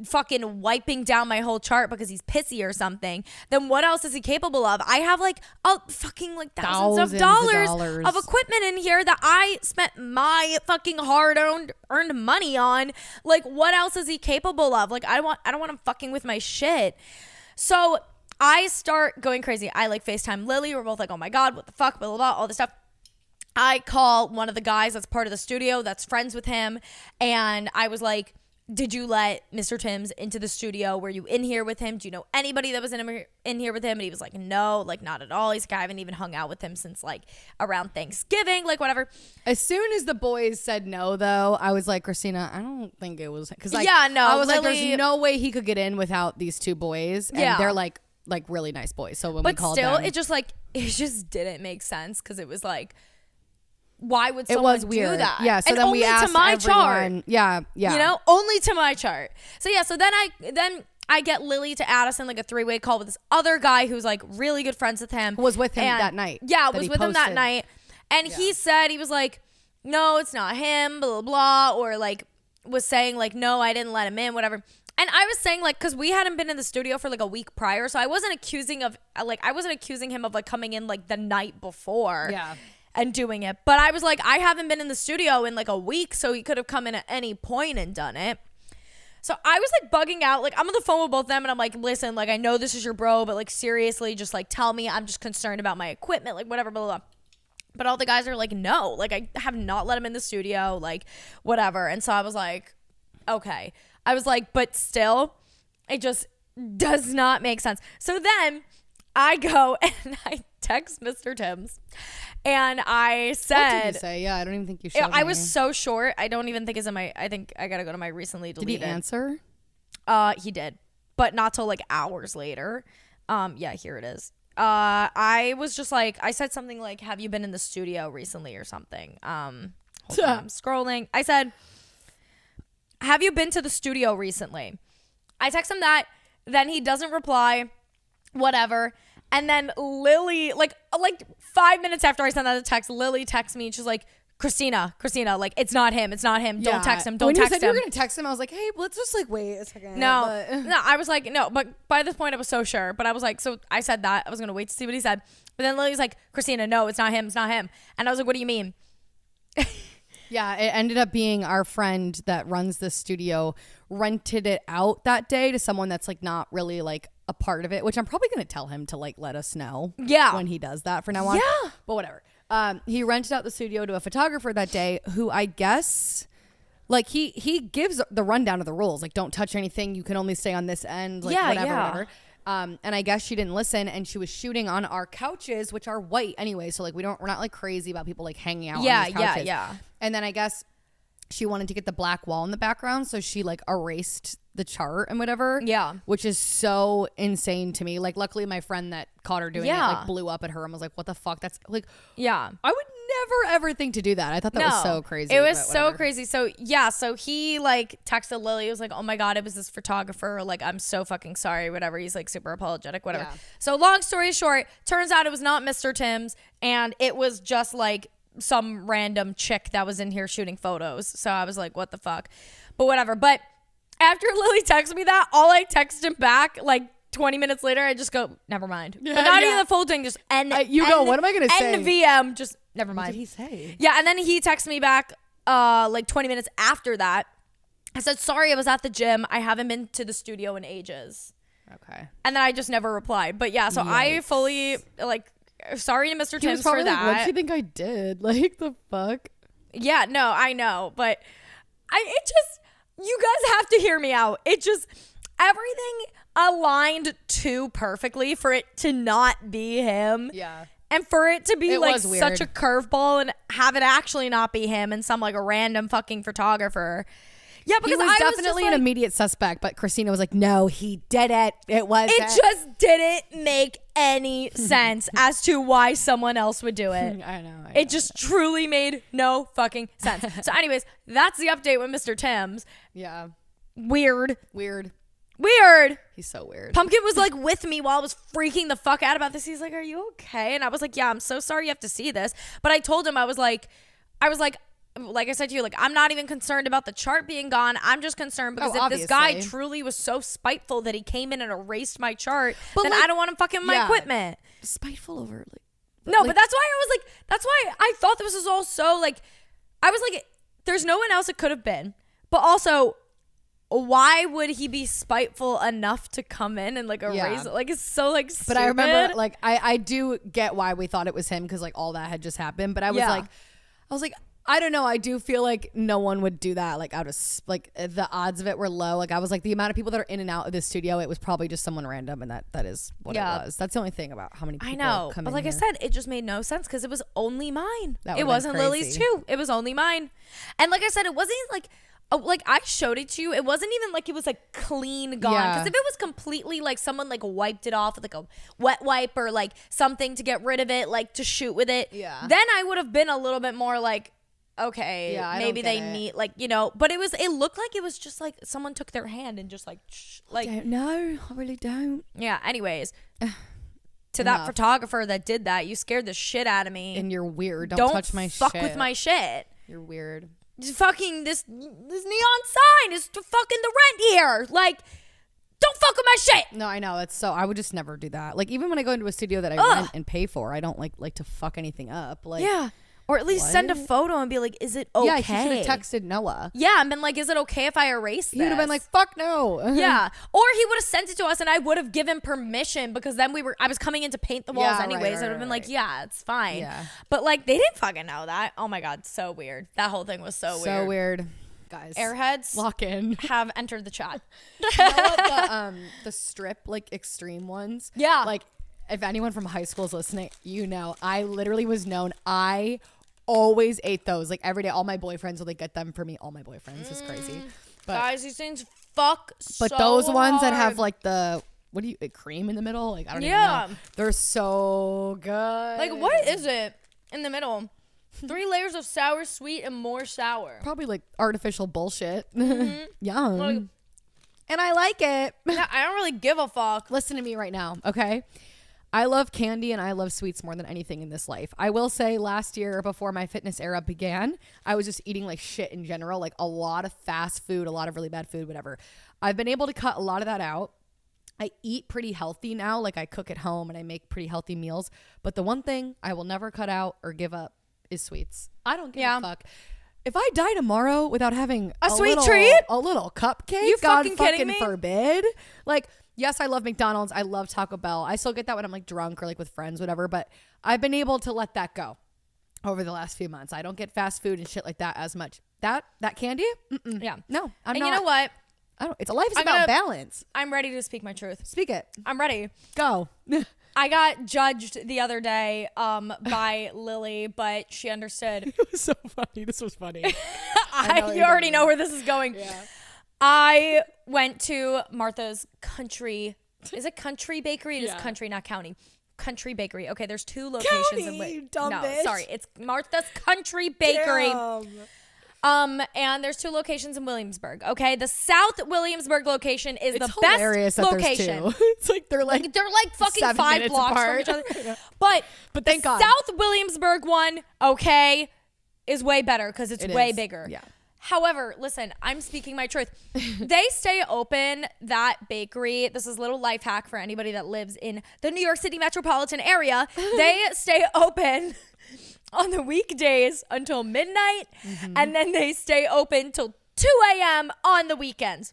Speaker 1: fucking wiping down my whole chart because he's pissy or something, then what else is he capable of? I have like fucking like thousands of dollars of equipment in here that I spent my fucking earned money on. Like, what else is he capable of? Like, I don't want him fucking with my shit. So I start going crazy. I like FaceTime Lily. We're both like, oh my God, what the fuck, blah, blah, blah, all this stuff. I call one of the guys that's part of the studio that's friends with him. And I was like, did you let Mr. Timms into the studio? Were you in here with him? Do you know anybody that was in here with him? And he was like, no, like not at all. He's like, I haven't even hung out with him since like around Thanksgiving, like whatever.
Speaker 2: As soon as the boys said no, though, I was like, Christina, I don't think it was because like,
Speaker 1: yeah, no,
Speaker 2: I was
Speaker 1: Lily,
Speaker 2: like, there's no way he could get in without these two boys, and they're like really nice boys. So when we called them,
Speaker 1: it just didn't make sense because it was like, why would someone do that?
Speaker 2: Yeah. So
Speaker 1: and
Speaker 2: then
Speaker 1: only
Speaker 2: we asked
Speaker 1: to my
Speaker 2: everyone.
Speaker 1: chart.
Speaker 2: Yeah.
Speaker 1: You know, only to my chart. So yeah. So then I get Lily to add us in like a 3-way call with this other guy who's like really good friends with him.
Speaker 2: Who was with him that night.
Speaker 1: Yeah, was with him that night. And he said, he was like, no, it's not him, blah, blah, blah. Or like was saying like, no, I didn't let him in, whatever. And I was saying like, cause we hadn't been in the studio for like a week prior. So I wasn't accusing him of like coming in like the night before.
Speaker 2: Yeah.
Speaker 1: And doing it. But I was like, I haven't been in the studio in like a week, so he could have come in at any point and done it. So I was like bugging out. Like I'm on the phone with both of them and I'm like, listen, like I know this is your bro, but like seriously, just like tell me. I'm just concerned about my equipment, like whatever, blah, blah, blah. But all the guys are like, no, like I have not let him in the studio, like whatever. And so I was like, okay. I was like, but still, it just does not make sense. So then I go and I text Mr. Timms. And I said,
Speaker 2: what did you say? Yeah, I don't even think you showed
Speaker 1: I
Speaker 2: me.
Speaker 1: was so short. I don't even think it's in my, I think I got to go to my recently deleted.
Speaker 2: Did he answer?
Speaker 1: He did, but not till like hours later. Yeah, here it is. I was just like, I said something like, have you been in the studio recently or something? Hold on, I'm scrolling. I said, have you been to the studio recently? I text him that. Then he doesn't reply, whatever. And then Lily, like 5 minutes after I sent that text, Lily texts me and she's like, Christina, like, it's not him. Don't text him. Don't
Speaker 2: when
Speaker 1: text him.
Speaker 2: When you said you were going to text him, I was like, hey, let's just like wait a second.
Speaker 1: No, I was like, no, but by this point I was so sure. But I was like, so I said that. I was going to wait to see what he said. But then Lily's like, Christina, no, it's not him. And I was like, what do you mean?
Speaker 2: Yeah, it ended up being our friend that runs the studio rented it out that day to someone that's like not really like a part of it, which I'm probably going to tell him to like let us know when he does that for now on.
Speaker 1: Yeah.
Speaker 2: But whatever. He rented out the studio to a photographer that day who I guess like he gives the rundown of the rules. Like don't touch anything. You can only stay on this end. Like whatever. And I guess she didn't listen and she was shooting on our couches, which are white anyway. So like we're not like crazy about people like hanging out on these couches.
Speaker 1: Yeah.
Speaker 2: And then I guess she wanted to get the black wall in the background. So she like erased the chart and whatever.
Speaker 1: Yeah.
Speaker 2: Which is so insane to me. Like luckily my friend that caught her doing it like blew up at her and was like, what the fuck? That's like,
Speaker 1: yeah.
Speaker 2: I would never ever think to do that. I thought that was so crazy.
Speaker 1: It was so crazy. So yeah, so he like texted Lily. He was like, oh my God, it was this photographer. Like, I'm so fucking sorry, whatever. He's like super apologetic, whatever.
Speaker 2: Yeah.
Speaker 1: So long story short, turns out it was not Mr. Timms and it was just like some random chick that was in here shooting photos. So I was like, what the fuck? But whatever. But after Lily texted me that, all I texted him back like 20 minutes later, I just go, never mind.
Speaker 2: Yeah,
Speaker 1: but not even the full thing, just
Speaker 2: what am I going to say?
Speaker 1: NVM, just never mind.
Speaker 2: What did he say?
Speaker 1: Yeah, and then he texted me back like 20 minutes after that. I said, sorry, I was at the gym. I haven't been to the studio in ages.
Speaker 2: Okay.
Speaker 1: And then I just never replied. But yeah, so I fully like, sorry to Mr. Timms for that.
Speaker 2: Like, what do you think I did? Like the fuck?
Speaker 1: Yeah, no, I know. But you guys have to hear me out. It just, everything aligned too perfectly for it to not be him.
Speaker 2: Yeah.
Speaker 1: And for it to be
Speaker 2: It
Speaker 1: like
Speaker 2: was weird.
Speaker 1: such a curveball and have it actually not be him and some like a random fucking photographer. Yeah, because
Speaker 2: he was definitely an immediate suspect, but Christina was like, no, he did it. It was
Speaker 1: It just didn't make any sense as to why someone else would do it.
Speaker 2: I know.
Speaker 1: It just truly made no fucking sense. So anyways, that's the update with Mr. Timms.
Speaker 2: Yeah.
Speaker 1: Weird.
Speaker 2: He's so weird.
Speaker 1: Pumpkin was like with me while I was freaking the fuck out about this. He's like, are you okay? And I was like, yeah, I'm so sorry you have to see this. But I told him, I was like I said to you, like, I'm not even concerned about the chart being gone. I'm just concerned because if this guy truly was so spiteful that he came in and erased my chart, then I don't want him fucking my equipment.
Speaker 2: Spiteful over like.
Speaker 1: No, but that's why I was like, that's why I thought this was all so like, I was like, there's no one else it could have been. But also, why would he be spiteful enough to come in and like erase it? Like, it's so like stupid.
Speaker 2: But I remember like I do get why we thought it was him because like all that had just happened. But I was like I don't know. I do feel like no one would do that. Like like the odds of it were low. Like I was like the amount of people that are in and out of this studio, it was probably just someone random, and that is what it was. That's the only thing about how many people come in.
Speaker 1: But like
Speaker 2: here.
Speaker 1: I said, it just made no sense because it was only mine.
Speaker 2: That
Speaker 1: it
Speaker 2: would've
Speaker 1: wasn't
Speaker 2: been crazy.
Speaker 1: Lily's too. It was only mine. And like I said, it wasn't like. Oh, like I showed it to you. It wasn't even like it was like clean gone. Because if it was completely like someone like wiped it off with like a wet wipe or like something to get rid of it, like to shoot with it, then I would have been a little bit more like, okay, maybe they need like, you know, but it looked like it was just like someone took their hand and just like, like.
Speaker 2: I don't know. I really don't.
Speaker 1: Yeah. Anyways, to that photographer that did that, you scared the shit out of me.
Speaker 2: And you're weird. Don't touch my shit.
Speaker 1: Fuck with my shit.
Speaker 2: You're weird.
Speaker 1: Fucking this neon sign is fucking the rent here. Like, don't fuck with my shit.
Speaker 2: No, I know. That's so. I would just never do that. Like even when I go into a studio that I rent and pay for, I don't like to fuck anything up. Like
Speaker 1: or at least send a photo and be like, is it okay?
Speaker 2: Yeah, she should have texted Noah.
Speaker 1: Yeah, and been like, is it okay if I erase this?
Speaker 2: He would have been like, fuck no.
Speaker 1: Yeah, or he would have sent it to us and I would have given permission because then I was coming in to paint the walls anyways. I would have been like, yeah, it's fine. Yeah. But like, they didn't fucking know that. Oh my God, so weird. That whole thing was so weird.
Speaker 2: So weird. Guys,
Speaker 1: airheads
Speaker 2: lock in.
Speaker 1: Have entered the chat.
Speaker 2: You know what the strip like extreme ones?
Speaker 1: Yeah.
Speaker 2: Like if anyone from high school is listening, you know, I literally was known. I always ate those like every day. All my boyfriends would like get them for me. All my boyfriends is crazy. But,
Speaker 1: guys, these things fuck.
Speaker 2: But
Speaker 1: so
Speaker 2: those ones
Speaker 1: hard.
Speaker 2: that have like the cream in the middle, like I don't even know. They're so good.
Speaker 1: Like what is it in the middle? 3 layers of sour, sweet, and more sour.
Speaker 2: Probably like artificial bullshit. Yum. Like, and I like it.
Speaker 1: Yeah, I don't really give a fuck.
Speaker 2: Listen to me right now, okay? I love candy and I love sweets more than anything in this life. I will say last year before my fitness era began, I was just eating like shit in general, like a lot of fast food, a lot of really bad food, whatever. I've been able to cut a lot of that out. I eat pretty healthy now. Like I cook at home and I make pretty healthy meals. But the one thing I will never cut out or give up is sweets. I don't give a fuck. If I die tomorrow without having
Speaker 1: a sweet treat,
Speaker 2: a little cupcake,
Speaker 1: you
Speaker 2: God
Speaker 1: fucking me?
Speaker 2: Forbid. Like, yes, I love McDonald's. I love Taco Bell. I still get that when I'm like drunk or like with friends, whatever. But I've been able to let that go over the last few months. I don't get fast food and shit like that as much. That candy? Mm-mm.
Speaker 1: Yeah.
Speaker 2: No, I'm
Speaker 1: and
Speaker 2: not.
Speaker 1: You know what?
Speaker 2: It's a life is about balance.
Speaker 1: I'm ready to speak my truth.
Speaker 2: Speak it.
Speaker 1: I'm ready.
Speaker 2: Go.
Speaker 1: I got judged the other day by Lily, but she understood.
Speaker 2: It was so funny. This was funny.
Speaker 1: You already know where this is going. Yeah. I went to Martha's Country. Is it Country Bakery? It is Country, not County. Country Bakery. Okay, there's 2 locations.
Speaker 2: County, you dumb
Speaker 1: no,
Speaker 2: bitch.
Speaker 1: Sorry. It's Martha's Country Bakery.
Speaker 2: Damn.
Speaker 1: And there's 2 locations in Williamsburg. Okay, the South Williamsburg location is the best location.
Speaker 2: It's like they're like
Speaker 1: fucking 5 blocks
Speaker 2: apart.
Speaker 1: from each other. But
Speaker 2: thank God.
Speaker 1: South Williamsburg one, okay, is way better because it's way bigger.
Speaker 2: Yeah.
Speaker 1: However, listen, I'm speaking my truth. They stay open, that bakery. This is a little life hack for anybody that lives in the New York City metropolitan area. They stay open on the weekdays until midnight, and then they stay open till 2 a.m. on the weekends.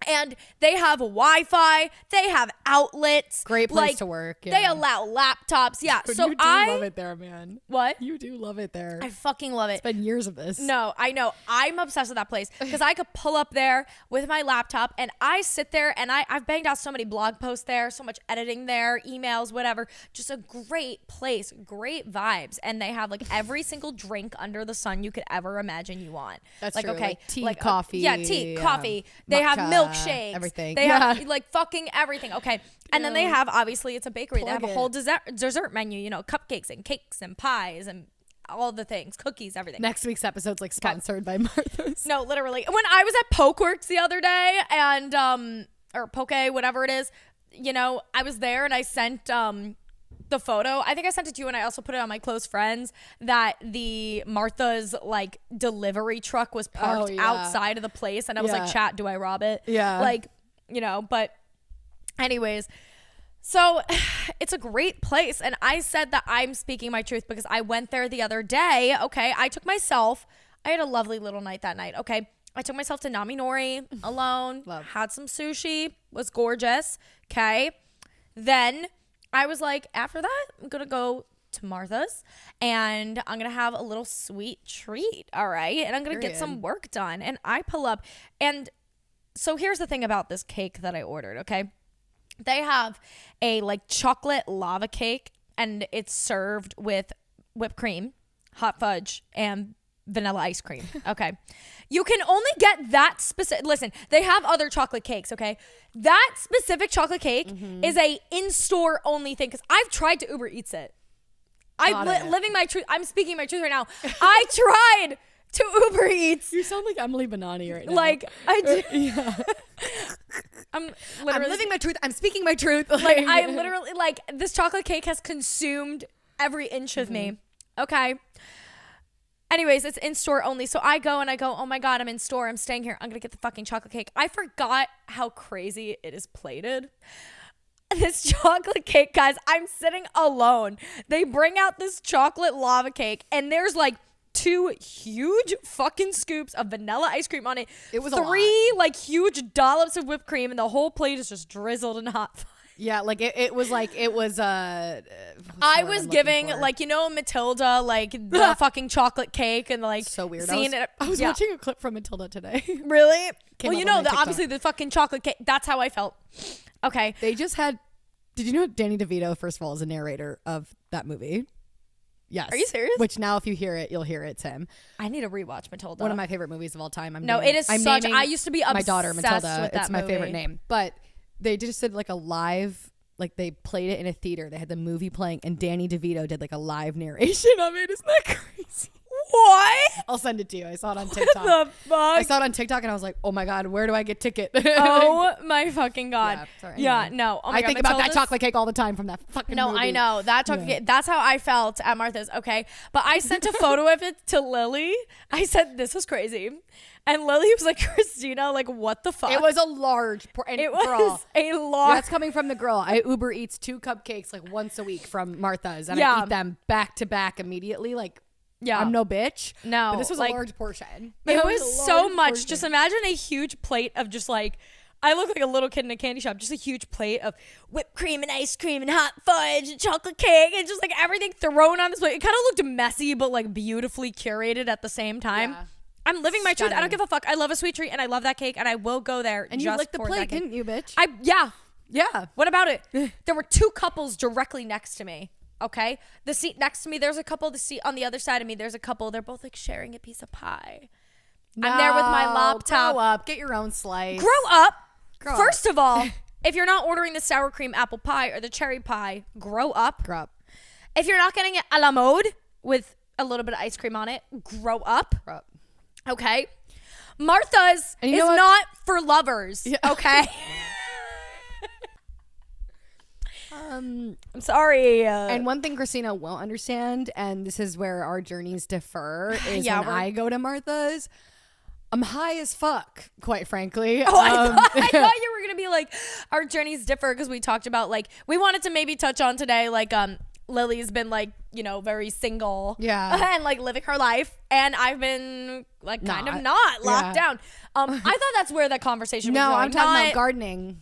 Speaker 1: And they have Wi-Fi. They have outlets.
Speaker 2: Great place to work. Yeah.
Speaker 1: They allow laptops. Yeah.
Speaker 2: But
Speaker 1: so
Speaker 2: you do love it there, man.
Speaker 1: What?
Speaker 2: You do love it there.
Speaker 1: I fucking love it.
Speaker 2: It's been years of this.
Speaker 1: No, I know. I'm obsessed with that place because I could pull up there with my laptop and I sit there and I've banged out so many blog posts there, so much editing there, emails, whatever. Just a great place, great vibes. And they have like every single drink under the sun you could ever imagine you want.
Speaker 2: That's
Speaker 1: like,
Speaker 2: true.
Speaker 1: Okay,
Speaker 2: like tea, coffee.
Speaker 1: Tea, coffee. They have milkshakes.
Speaker 2: Everything.
Speaker 1: They have like fucking everything. Okay. And then they have, obviously, it's a bakery. They have a whole dessert menu, you know, cupcakes and cakes and pies and all the things, cookies, everything.
Speaker 2: Next week's episode's like sponsored by Martha's.
Speaker 1: No, literally. When I was at Pokeworks the other day and, or Poke, whatever it is, you know, I was there and I sent, the photo. I think I sent it to you and I also put it on my close friends that the Martha's like delivery truck was parked outside of the place. And I was like, chat, do I rob it?
Speaker 2: Yeah.
Speaker 1: Like, you know, but anyways, so it's a great place. And I said that I'm speaking my truth because I went there the other day. Okay. I had a lovely little night that night. Okay. I took myself to Nami Nori alone, had some sushi, was gorgeous. Okay. Then I was like, after that, I'm going to go to Martha's and I'm going to have a little sweet treat. All right. And I'm going to get some work done. And I pull up. And so here's the thing about this cake that I ordered. Okay. They have a like chocolate lava cake and it's served with whipped cream, hot fudge, and vanilla ice cream. Okay. You can only get that specific. Listen, they have other chocolate cakes. Okay. That specific chocolate cake is a in-store only thing. Cause I've tried to Uber Eats it. I'm living my truth. I'm speaking my truth right now. I tried to Uber Eats.
Speaker 2: You sound like Emily Bonani right now.
Speaker 1: Like I do. Yeah. I'm
Speaker 2: living my truth. I'm speaking my truth.
Speaker 1: Like I literally like this chocolate cake has consumed every inch of me. Okay. Anyways, it's in store only. So I go, oh my God, I'm in store. I'm staying here. I'm going to get the fucking chocolate cake. I forgot how crazy it is plated. This chocolate cake, guys, I'm sitting alone. They bring out this chocolate lava cake and there's like 2 huge fucking scoops of vanilla ice cream on it. It was 3 like huge dollops of whipped cream and the whole plate is just drizzled in hot fudge.
Speaker 2: Yeah, like it was
Speaker 1: I was giving like, you know, Matilda, like the fucking chocolate cake and like
Speaker 2: so weird.
Speaker 1: I
Speaker 2: was watching a clip from Matilda today.
Speaker 1: Really? Well, you know, obviously the fucking chocolate cake. That's how I felt. Okay.
Speaker 2: They just had. Did you know Danny DeVito, first of all, is a narrator of that movie? Yes.
Speaker 1: Are you serious?
Speaker 2: Which now, if you hear it, you'll hear it's him.
Speaker 1: I need to rewatch Matilda.
Speaker 2: One of my favorite movies of all time.
Speaker 1: I used to be obsessed
Speaker 2: my daughter Matilda.
Speaker 1: With that
Speaker 2: it's my
Speaker 1: movie.
Speaker 2: favorite name. But they just did like a live, like they played it in a theater. They had the movie playing, and Danny DeVito did like a live narration of it. Isn't that crazy?
Speaker 1: What?
Speaker 2: I'll send it to you. I saw it on TikTok.
Speaker 1: What the fuck?
Speaker 2: I saw it on TikTok and I was like, oh my God, where do I get ticket?
Speaker 1: Oh my fucking God.
Speaker 2: Yeah, sorry,
Speaker 1: yeah no. Oh my
Speaker 2: I
Speaker 1: God,
Speaker 2: think about that chocolate cake all the time from that fucking movie.
Speaker 1: I know. That chocolate cake. That's how I felt at Martha's. Okay. But I sent a photo of it to Lily. I said, this is crazy. And Lily was like, Christina, like, what the fuck?
Speaker 2: It was a large.
Speaker 1: It was a large.
Speaker 2: That's coming from the girl. I Uber Eats 2 cupcakes like once a week from Martha's. And I eat them back to back immediately. Like, yeah, I'm no bitch.
Speaker 1: No.
Speaker 2: But this was like, a large portion.
Speaker 1: It was so much. Portion. Just imagine a huge plate of just like, I look like a little kid in a candy shop. Just a huge plate of whipped cream and ice cream and hot fudge and chocolate cake and just like everything thrown on this plate. It kind of looked messy, but like beautifully curated at the same time. Yeah. I'm living my truth. I don't give a fuck. I love a sweet treat and I love that cake and I will go there.
Speaker 2: And
Speaker 1: just
Speaker 2: you licked the plate, didn't you, bitch?
Speaker 1: Yeah. What about it? There were 2 couples directly next to me. Okay. The seat next to me, there's a couple. The seat on the other side of me, there's a couple. They're both like sharing a piece of pie. No, I'm there with my laptop.
Speaker 2: Grow up. Get your own slice.
Speaker 1: Grow up. First of all, if you're not ordering the sour cream apple pie or the cherry pie, grow up.
Speaker 2: Grow up.
Speaker 1: If you're not getting it a la mode with a little bit of ice cream on it, grow up.
Speaker 2: Grow up.
Speaker 1: Okay. Martha's is not for lovers. Yeah. Okay. I'm sorry.
Speaker 2: And one thing Christina won't understand, and this is where our journeys differ, is when I go to Martha's, I'm high as fuck, quite frankly.
Speaker 1: Oh, I thought you were going to be like, our journeys differ because we talked about like, we wanted to maybe touch on today, like, Lily's been like, you know, very single.
Speaker 2: Yeah.
Speaker 1: And like living her life. And I've been like kind of not locked down. I thought that's where that conversation was going.
Speaker 2: No, I'm talking about gardening.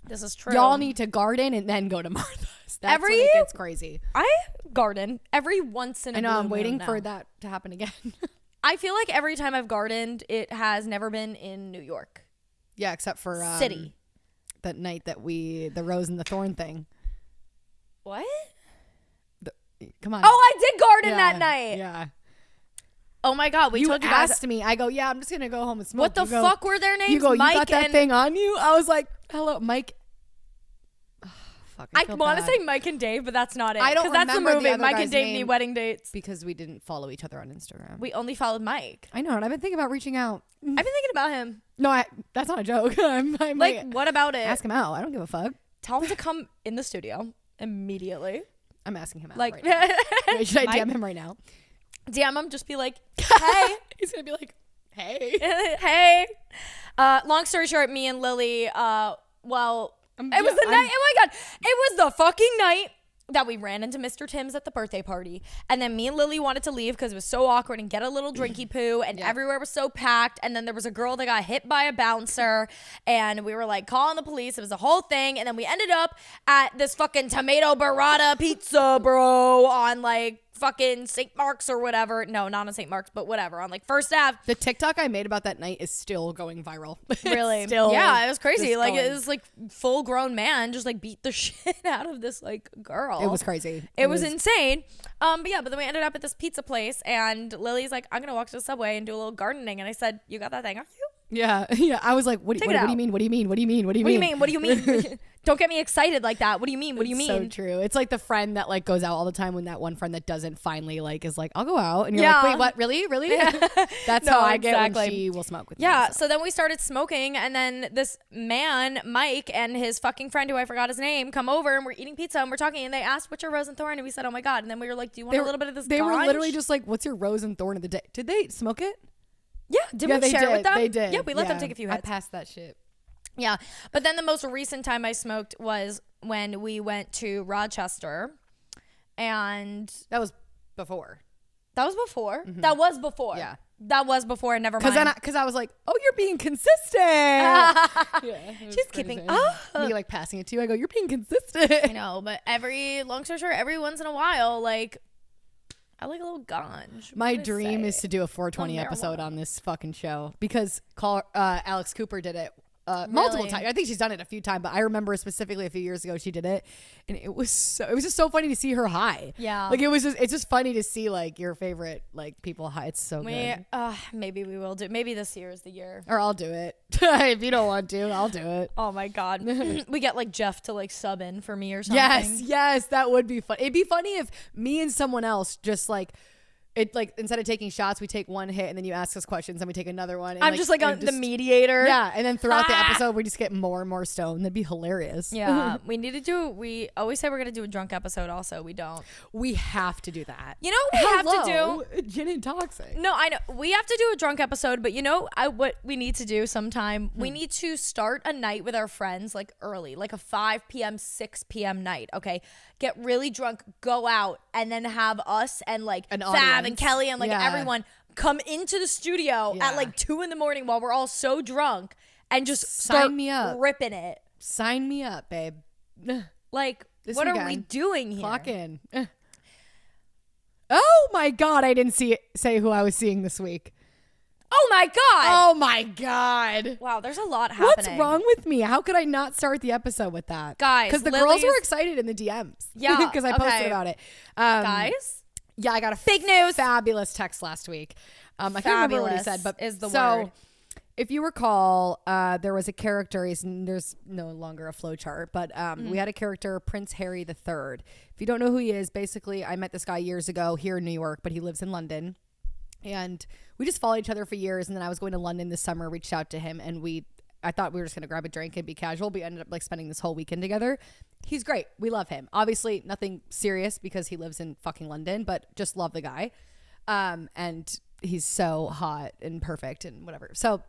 Speaker 1: This is true.
Speaker 2: Y'all need to garden and then go to Martha's. That's when it gets crazy.
Speaker 1: I garden every once in a blue moon.
Speaker 2: I know, I'm waiting for that to happen again.
Speaker 1: I feel like every time I've gardened, it has never been in New York.
Speaker 2: Yeah, except for
Speaker 1: City.
Speaker 2: That night that the rose and the thorn thing.
Speaker 1: What?
Speaker 2: Come on.
Speaker 1: Oh, I did garden that night.
Speaker 2: Yeah.
Speaker 1: Oh my God,
Speaker 2: you told you guys. Asked me. I go, yeah, I'm just gonna go home and smoke.
Speaker 1: What the fuck were their names?
Speaker 2: You go,
Speaker 1: Mike
Speaker 2: you got that thing on you? I was like, hello, Mike.
Speaker 1: Oh, fuck, I want to say Mike and Dave, but that's not it.
Speaker 2: I don't remember
Speaker 1: that's the movie.
Speaker 2: The
Speaker 1: Mike and Dave need wedding dates
Speaker 2: because we didn't follow each other on Instagram.
Speaker 1: We only followed Mike.
Speaker 2: I know, and I've been thinking about reaching out.
Speaker 1: I've been thinking about him.
Speaker 2: No, that's not a joke. I'm
Speaker 1: like, what about it?
Speaker 2: Ask him out. I don't give a fuck.
Speaker 1: Tell him to come in the studio immediately.
Speaker 2: I'm asking him out
Speaker 1: like,
Speaker 2: right now. Wait, should I DM him right now?
Speaker 1: DM him, just be like, hey.
Speaker 2: He's gonna be like, hey.
Speaker 1: Hey. Long story short, me and Lily, it was the night. Oh my God. It was the fucking night that we ran into Mr. Tim's at the birthday party. And then me and Lily wanted to leave because it was so awkward and get a little drinky poo. And everywhere was so packed. And then there was a girl that got hit by a bouncer. And we were like calling the police. It was a whole thing. And then we ended up at this fucking tomato burrata pizza, bro, on like fucking St. Mark's or whatever. No, not on St. Mark's, but whatever. On like First Ave.
Speaker 2: The TikTok I made about that night is still going viral.
Speaker 1: Really?
Speaker 2: Still
Speaker 1: yeah, it was crazy. Like
Speaker 2: going.
Speaker 1: it was like full grown man just like beat the shit out of this like girl.
Speaker 2: It was crazy.
Speaker 1: It was insane. But then we ended up at this pizza place and Lily's like, I'm gonna walk to the subway and do a little gardening. And I said, you got that thing on you?
Speaker 2: Yeah. I was like, what do you mean? What do you mean? What do you mean? What do you mean?
Speaker 1: What do you mean? Don't get me excited like that. What do you mean? What do you mean?
Speaker 2: So true. It's like the friend that like goes out all the time when that one friend that doesn't finally like is like, I'll go out. And you're like, wait, what? Really? Yeah. That's how I get when she will smoke with me.
Speaker 1: Yeah. So then we started smoking and then this man, Mike, and his fucking friend who I forgot his name come over and we're eating pizza and we're talking and they asked, what's your rose and thorn? And we said, oh my God. And then we were like, do you want a little bit of this
Speaker 2: They
Speaker 1: ganj?
Speaker 2: were literally just like, what's your rose and thorn of the day? Did they smoke it?
Speaker 1: Yeah. Did we share it with them?
Speaker 2: They did.
Speaker 1: Yeah. We let them take a few hits.
Speaker 2: I passed that shit.
Speaker 1: Yeah. But then the most recent time I smoked was when we went to Rochester and
Speaker 2: that was before.
Speaker 1: That was before. Mm-hmm. That was before.
Speaker 2: Yeah.
Speaker 1: That was before. Never mind.
Speaker 2: Because I was like, oh, you're being consistent.
Speaker 1: She's keeping up.
Speaker 2: Me like passing it to you. I go, you're being consistent.
Speaker 1: I know, but long story short, every once in a while, like I like a little ganj.
Speaker 2: My dream is to do a 420 episode on this fucking show because Alex Cooper did it multiple times. I think she's done it a few times, but I remember specifically a few years ago she did it, and it was just so funny to see her high.
Speaker 1: Yeah,
Speaker 2: like it's just funny to see like your favorite like people high. It's so good.
Speaker 1: Maybe we will do. Maybe this year is the year,
Speaker 2: or I'll do it. If you don't want to, I'll do it.
Speaker 1: Oh my God, we get like Jeff to like sub in for me or something.
Speaker 2: Yes, that would be fun. It'd be funny if me and someone else just like. It like instead of taking shots, we take one hit and then you ask us questions and we take another one. And
Speaker 1: I'm just like the mediator.
Speaker 2: Yeah, and then throughout the episode, we just get more and more stoned. That'd be hilarious.
Speaker 1: Yeah, we always say we're gonna do a drunk episode. Also, we don't.
Speaker 2: We have to do that.
Speaker 1: You know what we have to do?
Speaker 2: Gin and toxic.
Speaker 1: No, I know we have to do a drunk episode, but you know what we need to do sometime? We need to start a night with our friends like early, like a 5 p.m., 6 p.m. night. Okay, get really drunk, go out, and then have us and like
Speaker 2: an
Speaker 1: Fab
Speaker 2: audience.
Speaker 1: and Kelly and like everyone come into the studio at like 2 a.m. while we're all so drunk and just
Speaker 2: sign me up,
Speaker 1: ripping it.
Speaker 2: Sign me up, babe.
Speaker 1: Like, what are we doing here?
Speaker 2: Clock in. Oh my God, I didn't say who I was seeing this week.
Speaker 1: Oh my God.
Speaker 2: Oh my God.
Speaker 1: Wow, there's a lot happening.
Speaker 2: What's wrong with me? How could I not start the episode with that?
Speaker 1: Guys,
Speaker 2: because the girls were excited in the DMs. Yeah. Because I posted about it.
Speaker 1: Guys?
Speaker 2: Yeah, I got a
Speaker 1: big news.
Speaker 2: Fabulous text last week. I can't remember what he said, but
Speaker 1: is the word.
Speaker 2: If you recall, there was a character. There's no longer a flowchart, but we had a character, Prince Harry III. If you don't know who he is, basically, I met this guy years ago here in New York, but he lives in London, and we just followed each other for years. And then I was going to London this summer, reached out to him, and I thought we were just gonna grab a drink and be casual, but we ended up like spending this whole weekend together. He's great. We love him. Obviously, nothing serious because he lives in fucking London, but just love the guy. And he's so hot and perfect and whatever. So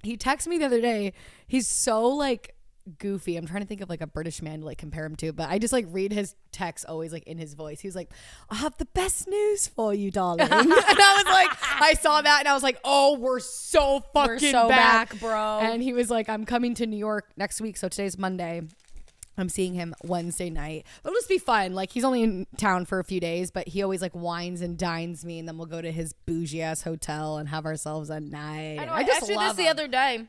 Speaker 2: he texted me the other day. He's so like goofy. I'm trying to think of like a British man to like compare him to, but I just like read his text always like in his voice. He was like, I have the best news for you, darling. And I was like, I saw that and I was like, oh, we're so fucking back,
Speaker 1: bro.
Speaker 2: And he was like, I'm coming to New York next week. So today's Monday. I'm seeing him Wednesday night. It'll just be fun. Like he's only in town for a few days, but he always like wines and dines me, and then we'll go to his bougie ass hotel and have ourselves a night.
Speaker 1: I know. I just asked you this the other day.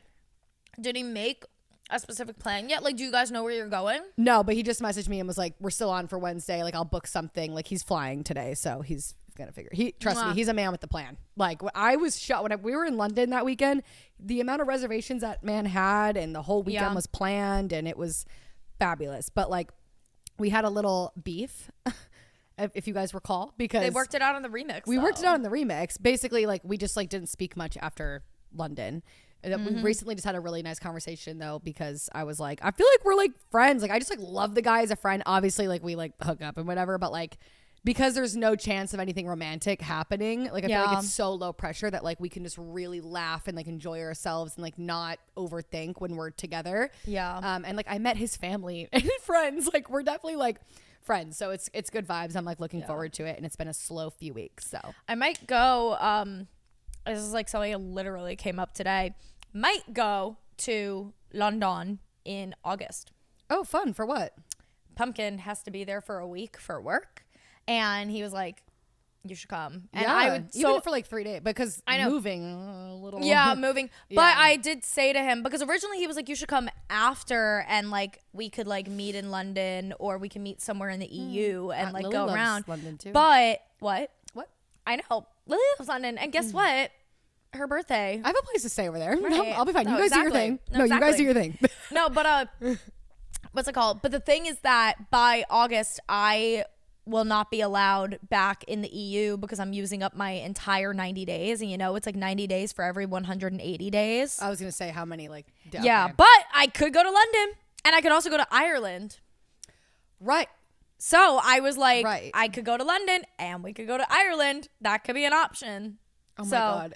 Speaker 1: Did he make a specific plan yet? Like, do you guys know where you're going?
Speaker 2: No, but he just messaged me and was like, we're still on for Wednesday. Like, I'll book something. Like, he's flying today, so he's gonna figure. Trust me, he's a man with the plan. Like, I was shocked when we were in London that weekend. The amount of reservations that man had, and the whole weekend was planned, and it was fabulous. But like, we had a little beef. If you guys recall, because
Speaker 1: they worked it out on the remix.
Speaker 2: We worked it out on the remix. Basically, like we just like didn't speak much after London. We recently just had a really nice conversation though, because I was like, I feel like we're like friends. Like I just like love the guy as a friend. Obviously, like we like hook up and whatever, but like because there's no chance of anything romantic happening, like I feel like it's so low pressure that like we can just really laugh and like enjoy ourselves and like not overthink when we're together.
Speaker 1: Yeah.
Speaker 2: And like I met his family and friends. Like we're definitely like friends. So it's good vibes. I'm like looking forward to it, and it's been a slow few weeks. So
Speaker 1: I might go. This is like something that literally came up today. Might go to London in August.
Speaker 2: Oh, fun. For what?
Speaker 1: Pumpkin has to be there for a week for work, and he was like, you should come. And
Speaker 2: yeah,
Speaker 1: I would
Speaker 2: even for like 3 days because
Speaker 1: I know
Speaker 2: moving a little.
Speaker 1: Yeah, moving.
Speaker 2: Yeah.
Speaker 1: But I did say to him, because originally he was like, you should come after, and like we could like meet in London, or we can meet somewhere in the EU and like
Speaker 2: Lily
Speaker 1: go
Speaker 2: loves
Speaker 1: around.
Speaker 2: London too.
Speaker 1: But what?
Speaker 2: What?
Speaker 1: I know. Lily loves London, and guess what? Her birthday.
Speaker 2: I have a place to stay over there.
Speaker 1: Right.
Speaker 2: I'll be fine.
Speaker 1: No,
Speaker 2: You guys do your
Speaker 1: exactly.
Speaker 2: thing.
Speaker 1: No,
Speaker 2: No, you guys
Speaker 1: exactly.
Speaker 2: do your thing.
Speaker 1: No, but what's it called? But the thing is that by August, I will not be allowed back in the EU because I'm using up my entire 90 days. And you know, it's like 90 days for every 180 days.
Speaker 2: I was going to say how many like.
Speaker 1: Yeah,
Speaker 2: okay.
Speaker 1: but I could go to London, and I could also go to Ireland.
Speaker 2: Right.
Speaker 1: So I was like,
Speaker 2: Right.
Speaker 1: I could go to London and we could go to Ireland. That could be an option.
Speaker 2: Oh my
Speaker 1: So-
Speaker 2: God.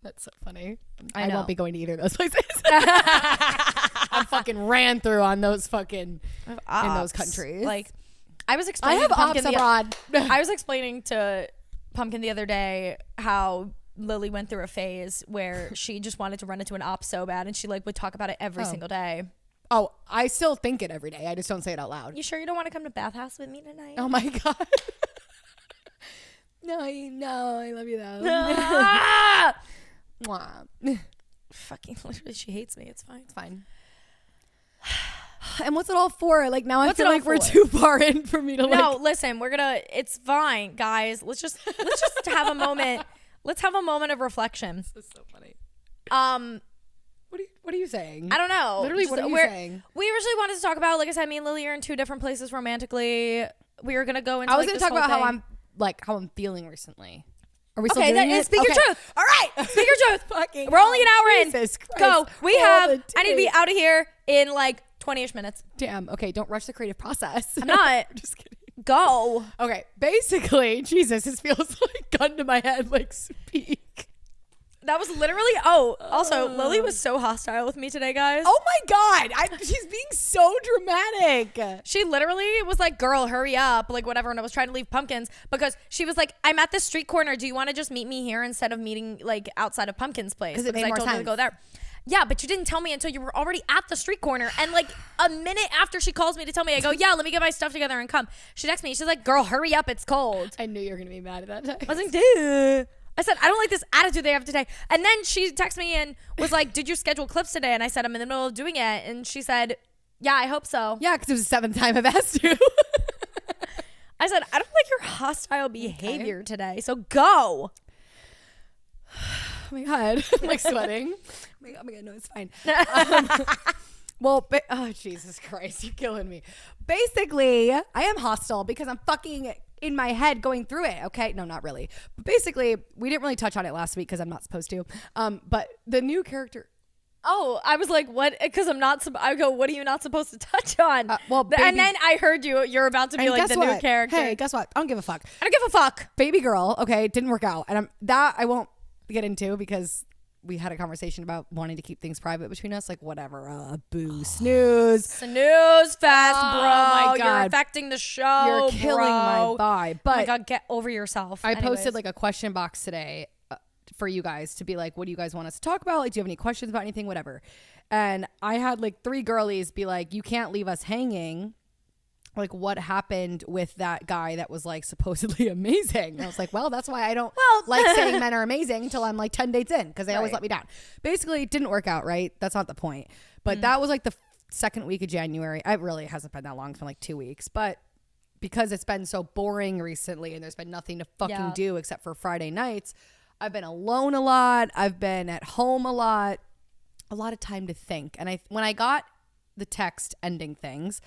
Speaker 2: That's so funny. I
Speaker 1: know.
Speaker 2: won't be going to either of those places. I fucking ran through on those fucking in those countries.
Speaker 1: Like, I was
Speaker 2: I
Speaker 1: explaining
Speaker 2: have
Speaker 1: to Pumpkin
Speaker 2: ops abroad.
Speaker 1: I was explaining to Pumpkin the other day how Lily went through a phase where she just wanted to run into an op so bad, and she like would talk about it every single day.
Speaker 2: Oh, I still think it every day. I just don't say it out loud.
Speaker 1: You sure you don't want to come to bathhouse with me tonight?
Speaker 2: Oh my God. No, I love you though.
Speaker 1: Ah!
Speaker 2: Mwah.
Speaker 1: Fucking literally, she hates me. It's fine.
Speaker 2: It's fine. And what's it all for? Like now
Speaker 1: What's
Speaker 2: I
Speaker 1: it
Speaker 2: feel
Speaker 1: all
Speaker 2: like we're
Speaker 1: for?
Speaker 2: too far in for me to like.
Speaker 1: No, listen, it's fine, guys. Let's just have a moment. Let's have a moment of reflection.
Speaker 2: This is so funny. What are you saying?
Speaker 1: I don't know.
Speaker 2: Literally, what are you saying?
Speaker 1: We originally wanted to talk about, like I said, me and Lily are in 2 different places romantically. We were gonna go into.
Speaker 2: I was
Speaker 1: like,
Speaker 2: going to
Speaker 1: this
Speaker 2: talk about
Speaker 1: whole
Speaker 2: how I'm feeling recently. Are we still
Speaker 1: Okay,
Speaker 2: doing
Speaker 1: then
Speaker 2: it?
Speaker 1: speak your truth. All right, speak your truth.
Speaker 2: Fucking
Speaker 1: We're only an hour
Speaker 2: Jesus
Speaker 1: in.
Speaker 2: Christ.
Speaker 1: Go. We
Speaker 2: All
Speaker 1: have.
Speaker 2: the
Speaker 1: I need to be
Speaker 2: days.
Speaker 1: out of here in like 20ish minutes.
Speaker 2: Damn. Okay, don't rush the creative process.
Speaker 1: I'm not.
Speaker 2: Just kidding.
Speaker 1: Go.
Speaker 2: Okay, basically, Jesus, this feels like gun to my head. Like speak.
Speaker 1: That was literally. Oh, also, Lily was so hostile with me today, guys.
Speaker 2: Oh my God, she's being so dramatic.
Speaker 1: She literally was like, girl, hurry up, like whatever. And I was trying to leave Pumpkins because she was like, I'm at this street corner. Do you want to just meet me here instead of meeting like outside of Pumpkin's place?
Speaker 2: 'Cause it made
Speaker 1: I
Speaker 2: more
Speaker 1: told her to
Speaker 2: sense.
Speaker 1: go there. Yeah, but you didn't tell me until you were already at the street corner. And like a minute after she calls me to tell me, I go, yeah, let me get my stuff together and come. She texts me. She's like, girl, hurry up. It's cold.
Speaker 2: I knew you were gonna be mad at that time.
Speaker 1: I was like, dude. I said, I don't like this attitude they have today. And then she texted me and was like, did you schedule clips today? And I said, I'm in the middle of doing it. And she said, yeah, I hope so.
Speaker 2: Yeah, because it was the 7th time I've asked you.
Speaker 1: I said, I don't like your hostile behavior today. So go.
Speaker 2: Oh my God, I'm like sweating. Oh my God, no, it's fine. Oh Jesus Christ, you're killing me. Basically, I am hostile because I'm fucking in my head going through it. Okay, no, not really. But basically, we didn't really touch on it last week because I'm not supposed to. But the new character.
Speaker 1: Oh, I was like, what? Because I'm not. I go, what are you not supposed to touch on? And then I heard you're about to be like the new character.
Speaker 2: Hey, guess what? I don't give a fuck.
Speaker 1: I don't give a fuck.
Speaker 2: Baby girl. Okay, it didn't work out, and I won't get into because we had a conversation about wanting to keep things private between us. Like whatever. Boo. Snooze.
Speaker 1: Snooze fest,
Speaker 2: Oh
Speaker 1: bro.
Speaker 2: my
Speaker 1: You're
Speaker 2: God.
Speaker 1: affecting the show.
Speaker 2: You're killing my vibe.
Speaker 1: Oh my
Speaker 2: But
Speaker 1: God, get over yourself.
Speaker 2: I
Speaker 1: Anyways.
Speaker 2: posted like a question box today for you guys to be like, what do you guys want us to talk about? Like, do you have any questions about anything? Whatever. And I had like 3 girlies be like, you can't leave us hanging. Like, what happened with that guy that was like supposedly amazing? And I was like, well, that's why I don't like saying men are amazing until I'm like 10 dates in because they always let me down. Basically, it didn't work out, right? That's not the point. But that was like the 2nd week of January. It really hasn't been that long. It's been like 2 weeks. But because it's been so boring recently and there's been nothing to fucking do except for Friday nights, I've been alone a lot. I've been at home a lot of time to think. And when I got the text ending things,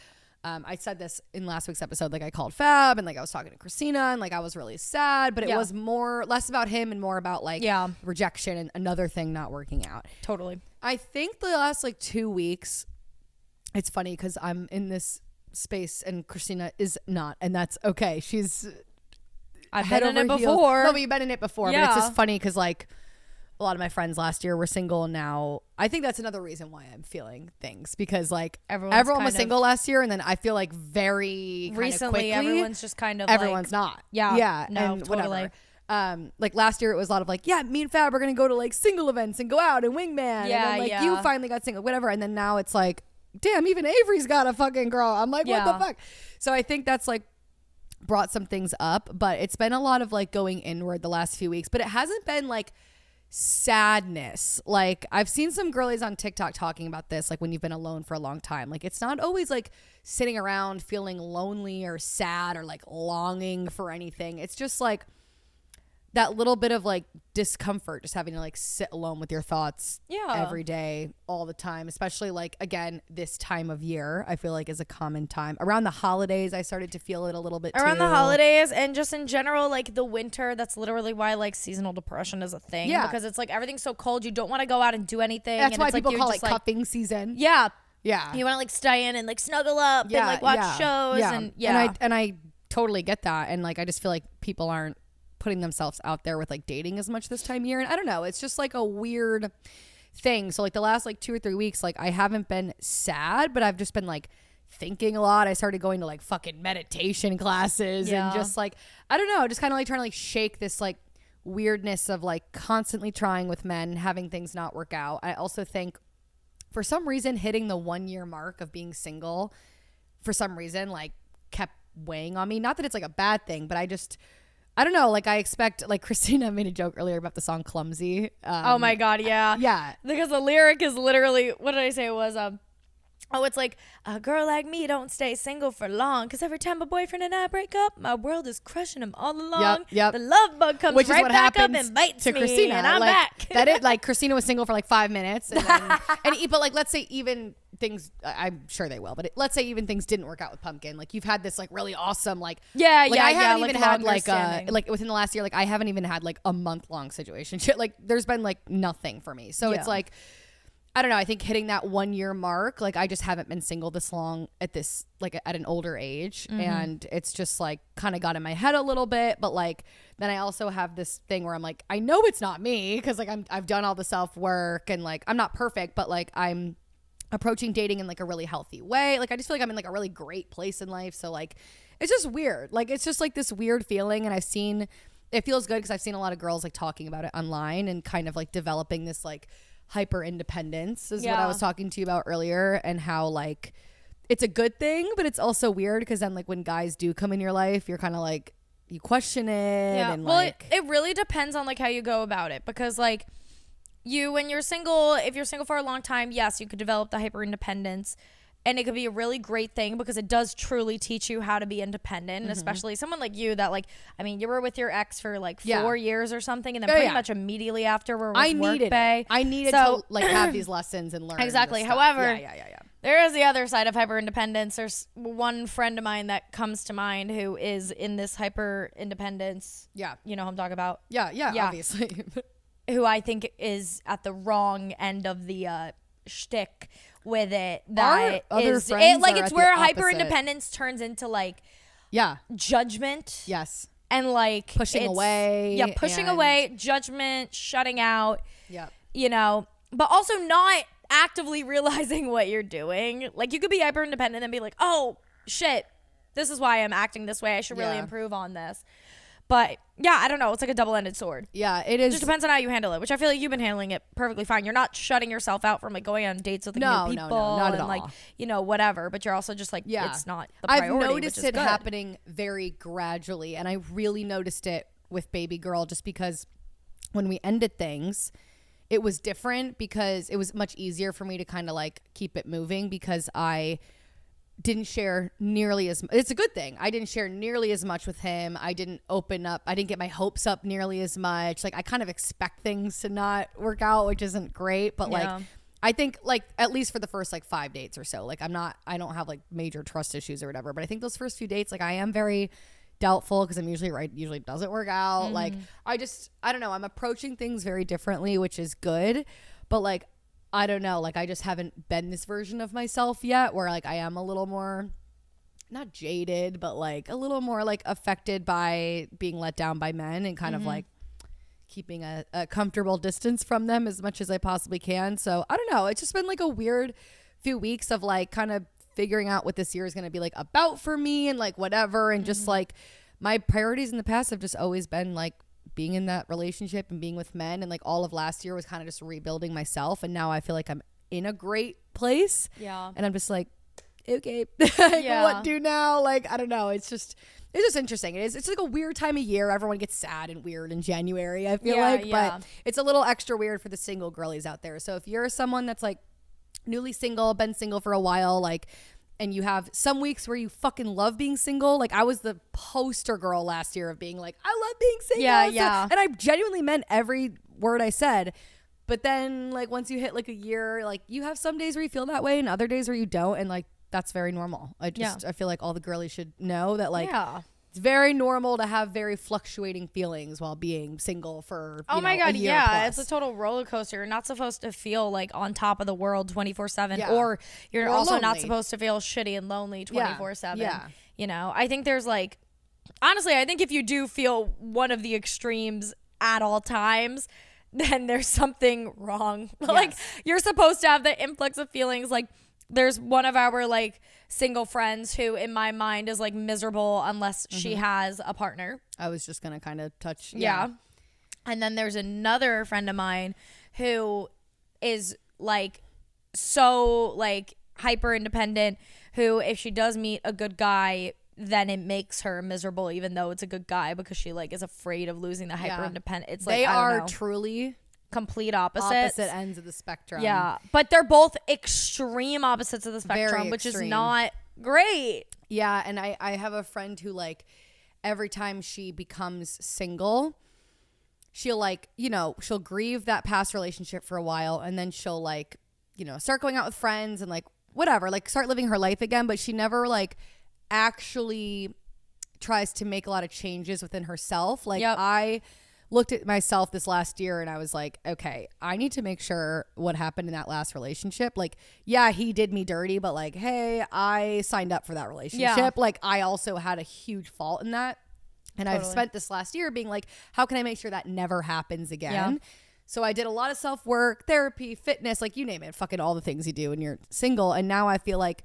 Speaker 2: I said this in last week's episode, like I called Fab and like I was talking to Christina and like I was really sad, but it was less about him and more about like rejection and another thing not working out.
Speaker 1: Totally.
Speaker 2: I think the last like 2 weeks, it's funny because I'm in this space and Christina is not, and that's okay.
Speaker 1: I've been in it before.
Speaker 2: No, but you've been in it before.
Speaker 1: Yeah.
Speaker 2: But it's just funny because like a lot of my friends last year were single and now I think that's another reason why I'm feeling things, because like
Speaker 1: Everyone's
Speaker 2: everyone was single last year, and then I feel like very
Speaker 1: recently
Speaker 2: quickly,
Speaker 1: everyone's just kind of
Speaker 2: everyone's not.
Speaker 1: Yeah. No,
Speaker 2: and
Speaker 1: totally.
Speaker 2: whatever. Like last year it was a lot of like, me and Fab are gonna go to like single events and go out and wingman.
Speaker 1: Yeah,
Speaker 2: and then, like
Speaker 1: yeah.
Speaker 2: you finally got single, whatever. And then now it's like, damn, even Avery's got a fucking girl. I'm like, what the fuck? So I think that's like brought some things up, but it's been a lot of like going inward the last few weeks, but it hasn't been like sadness. Like I've seen some girlies on TikTok talking about this, like when you've been alone for a long time, like it's not always like sitting around feeling lonely or sad or like longing for anything. It's just like that little bit of like discomfort, just having to like sit alone with your thoughts every day, all the time, especially like, again, this time of year, I feel like is a common time. Around the holidays, I started to feel it a little bit
Speaker 1: around
Speaker 2: too.
Speaker 1: the holidays, and just in general, like the winter. That's literally why like seasonal depression is a thing.
Speaker 2: Yeah.
Speaker 1: Because it's like everything's so cold. You don't want to go out and do anything.
Speaker 2: That's
Speaker 1: and
Speaker 2: why
Speaker 1: it's
Speaker 2: people
Speaker 1: like,
Speaker 2: call it
Speaker 1: just, like,
Speaker 2: cuffing season.
Speaker 1: Yeah.
Speaker 2: Yeah.
Speaker 1: You want to like stay in and like snuggle up and like watch shows.
Speaker 2: And I totally get that. And like, I just feel like people aren't putting themselves out there with like dating as much this time of year. And I don't know, it's just like a weird thing. So like the last like 2 or 3 weeks, like I haven't been sad, but I've just been like thinking a lot. I started going to like fucking meditation classes and just like, I don't know, just kind of like trying to like shake this like weirdness of like constantly trying with men, having things not work out. I also think for some reason hitting the 1 year mark of being single for some reason like kept weighing on me. Not that it's like a bad thing, but I don't know, like I expect, like Christina made a joke earlier about the song Clumsy.
Speaker 1: Oh my God, yeah.
Speaker 2: Yeah.
Speaker 1: Because the lyric is literally, what did I say? It was, it's like, a girl like me don't stay single for long, because every time a boyfriend and I break up, my world is crushing him all along.
Speaker 2: Yep.
Speaker 1: The love bug comes
Speaker 2: Which
Speaker 1: right
Speaker 2: is what
Speaker 1: back up
Speaker 2: happens
Speaker 1: and bites
Speaker 2: to
Speaker 1: me,
Speaker 2: Christina.
Speaker 1: and I'm
Speaker 2: like,
Speaker 1: back.
Speaker 2: That is, like Christina was single for like 5 minutes. And then, but like, let's say even things, I'm sure they will, but let's say even things didn't work out with Pumpkin. Like you've had this like really awesome, like, I haven't even had like within the last year, like I haven't even had like a month-long situation. Like there's been like nothing for me. So it's like, I don't know. I think hitting that 1 year mark, like I just haven't been single this long at this, like at an older age. Mm-hmm. And it's just like kind of got in my head a little bit. But like, then I also have this thing where I'm like, I know it's not me. Cause like I've done all the self work and like, I'm not perfect, but like I'm approaching dating in like a really healthy way. Like I just feel like I'm in like a really great place in life. So like, it's just weird. Like, it's just like this weird feeling. And it feels good because I've seen a lot of girls like talking about it online and kind of like developing this like hyper independence is what I was talking to you about earlier, and how like it's a good thing, but it's also weird because then like when guys do come in your life, you're kind of like, you question it. And
Speaker 1: well,
Speaker 2: like
Speaker 1: it really depends on like how you go about it, because like when you're single, if you're single for a long time, yes, you could develop the hyper independence. And it could be a really great thing because it does truly teach you how to be independent, especially someone like you that like, I mean, you were with your ex for like 4 years or something, and then pretty much immediately after we're with
Speaker 2: I needed to like have these lessons and learn.
Speaker 1: Exactly. However, there is the other side of hyper independence. There's one friend of mine that comes to mind who is in this hyper independence.
Speaker 2: Yeah.
Speaker 1: You know who I'm talking about?
Speaker 2: Yeah. Obviously.
Speaker 1: Who I think is at the wrong end of the shtick with it. That is it, like it's where hyper independence turns into like judgment.
Speaker 2: Yes.
Speaker 1: And like
Speaker 2: pushing away.
Speaker 1: Yeah, pushing away, judgment, shutting out.
Speaker 2: Yeah.
Speaker 1: You know, but also not actively realizing what you're doing. Like you could be hyper independent and be like, oh shit, this is why I'm acting this way. I should really improve on this. But yeah, I don't know. It's like a double-ended sword.
Speaker 2: Yeah, it is.
Speaker 1: It just depends on how you handle it, which I feel like you've been handling it perfectly fine. You're not shutting yourself out from like going on dates with new people,
Speaker 2: not at all.
Speaker 1: Like, you know, whatever. But you're also just like, it's not the priority.
Speaker 2: I've noticed
Speaker 1: which is
Speaker 2: it
Speaker 1: good.
Speaker 2: happening very gradually, and I really noticed it with baby girl just because when we ended things, it was different because it was much easier for me to kind of like keep it moving because I didn't share nearly as much. It's a good thing. I didn't share nearly as much with him. I didn't open up. I didn't get my hopes up nearly as much. Like I kind of expect things to not work out, which isn't great. But like, I think like at least for the first like 5 dates or so, like I don't have like major trust issues or whatever. But I think those first few dates, like I am very doubtful because I'm usually right. Usually it doesn't work out. Like I don't know. I'm approaching things very differently, which is good. But like, I don't know, like I just haven't been this version of myself yet where like I am a little more, not jaded, but like a little more like affected by being let down by men and kind of like keeping a comfortable distance from them as much as I possibly can. So I don't know. It's just been like a weird few weeks of like kind of figuring out what this year is going to be like about for me and like whatever. And just like my priorities in the past have just always been like being in that relationship and being with men. And like all of last year was kind of just rebuilding myself. And now I feel like I'm in a great place.
Speaker 1: Yeah.
Speaker 2: And I'm just like, okay, what do now? Like, I don't know. It's just interesting. It's like a weird time of year. Everyone gets sad and weird in January, I feel like. But it's a little extra weird for the single girlies out there. So if you're someone that's like newly single, been single for a while, like, and you have some weeks where you fucking love being single. Like I was the poster girl last year of being like, I love being single. Yeah. And I genuinely meant every word I said. But then like once you hit like a year, like you have some days where you feel that way and other days where you don't. And like, that's very normal. I feel like all the girlies should know that like it's very normal to have very fluctuating feelings while being single for
Speaker 1: oh my god,
Speaker 2: a year plus.
Speaker 1: It's a total roller coaster. You're not supposed to feel like on top of the world 24/7 or you're also lonely. Not supposed to feel shitty and lonely 24/7. You know, I think there's like honestly, I think if you do feel one of the extremes at all times, then there's something wrong. Like you're supposed to have the influx of feelings. Like there's one of our like single friends who in my mind is like miserable unless she has a partner.
Speaker 2: I was just gonna kind of touch
Speaker 1: And then there's another friend of mine who is like so like hyper independent, who if she does meet a good guy, then it makes her miserable even though it's a good guy, because she like is afraid of losing the hyper independent. It's like
Speaker 2: they are truly
Speaker 1: complete opposite
Speaker 2: ends of the spectrum.
Speaker 1: Yeah, but they're both extreme opposites of the spectrum, which is not great.
Speaker 2: Yeah, and I have a friend who like every time she becomes single, she'll like, you know, she'll grieve that past relationship for a while and then she'll like, you know, start going out with friends and like whatever, like start living her life again, but she never like actually tries to make a lot of changes within herself. Like I looked at myself this last year and I was like, okay, I need to make sure what happened in that last relationship. Like, yeah, he did me dirty, but like, hey, I signed up for that relationship. Yeah. Like I also had a huge fault in that. And I've spent this last year being like, how can I make sure that never happens again? Yeah. So I did a lot of self-work, therapy, fitness, like you name it, fucking all the things you do when you're single. And now I feel like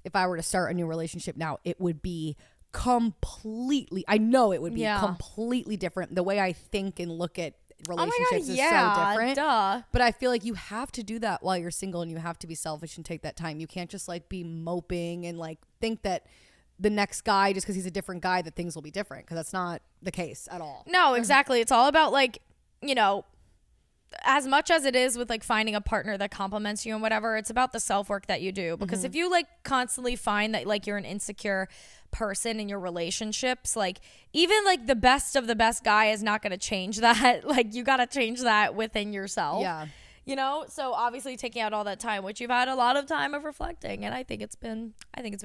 Speaker 2: if I were to start a new relationship now, it would be completely different. The way I think and look at relationships is so different. But I feel like you have to do that while you're single and you have to be selfish and take that time. You can't just like be moping and like think that the next guy, just because he's a different guy, that things will be different, because that's not the case at all.
Speaker 1: No, exactly. It's all about like, you know, as much as it is with like finding a partner that complements you and whatever, it's about the self-work that you do. Because if you like constantly find that like you're an insecure person in your relationships, like even like the best of the best guy is not going to change that. Like you got to change that within yourself. Yeah. You know, so obviously taking out all that time, which you've had a lot of time of reflecting, and I think it's been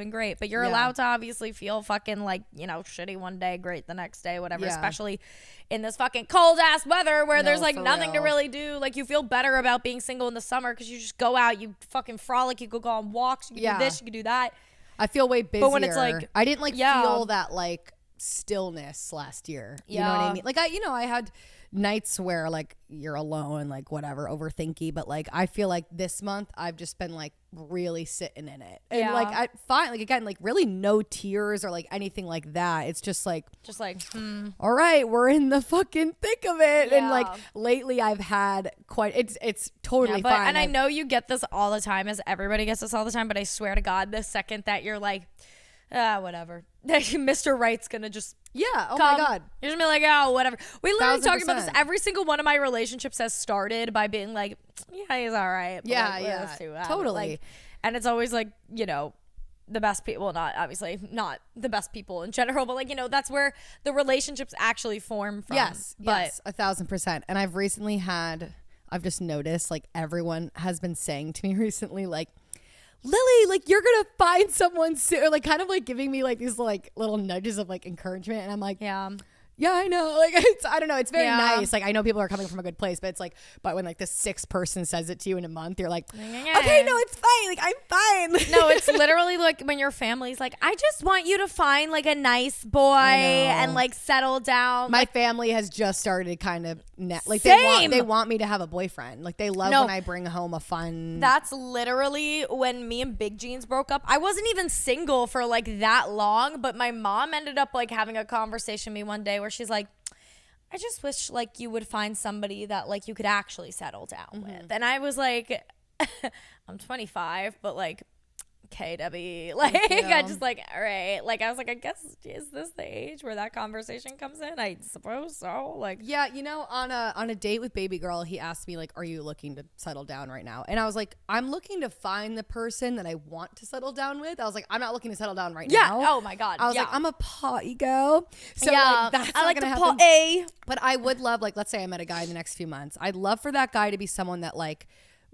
Speaker 1: great. But you're allowed to obviously feel fucking like, you know, shitty one day, great the next day, whatever. Especially in this fucking cold ass weather where there's like nothing to really do. Like you feel better about being single in the summer because you just go out, you fucking frolic, you could go on walks, you can do this, you can do that.
Speaker 2: I feel way busier. But when it's like, I didn't like feel that like stillness last year. You know what I mean? Like I had nights where like you're alone, like whatever, overthinky, but like I feel like this month I've just been like really sitting in it, and like I find like again like really no tears or like anything like that. It's just like all right, we're in the fucking thick of it. And like lately I've had quite it's totally fine.
Speaker 1: And I know you get this all the time, as everybody gets this all the time, but I swear to God, the second that you're like whatever, Mr. Right's gonna just
Speaker 2: oh my God,
Speaker 1: you're just be like, oh, whatever. We literally talking about this. Every single one of my relationships has started by being like, yeah, he's all right.
Speaker 2: Totally.
Speaker 1: Like, and it's always like, you know, the best people, well, not obviously not the best people in general, but like, you know, that's where the relationships actually form from.
Speaker 2: Yes, 1,000%. And I've just noticed like everyone has been saying to me recently, like, Lily, like you're gonna find someone soon, or like kind of like giving me like these like little nudges of like encouragement, and I'm like, yeah, I know. Like, I don't know. It's very nice. Like, I know people are coming from a good place, but it's like, but when like the sixth person says it to you in a month, you're like, okay, no, it's fine. Like, I'm fine.
Speaker 1: No, it's literally like when your family's like, I just want you to find like a nice boy and like settle down.
Speaker 2: My family has just started kind of like they want me to have a boyfriend. Like, they love when I bring home a fun.
Speaker 1: That's literally when me and Big Jeans broke up. I wasn't even single for like that long, but my mom ended up like having a conversation with me one day where she's like, I just wish like you would find somebody that like you could actually settle down with. And I was like, I'm 25, but like, okay, Debbie, like I just like, all right, like I was like, I guess, is this the age where that conversation comes in? I suppose so. Like,
Speaker 2: yeah, you know, on a date with baby girl, he asked me like, are you looking to settle down right now? And I was like, I'm looking to find the person that I want to settle down with. I was like, I'm not looking to settle down right now.
Speaker 1: Oh my god.
Speaker 2: I was like, I'm a potty girl, so like, that's
Speaker 1: I
Speaker 2: not
Speaker 1: like
Speaker 2: gonna
Speaker 1: to
Speaker 2: happen.
Speaker 1: potty.
Speaker 2: But I would love, like, let's say I met a guy in the next few months. I'd love for that guy to be someone that like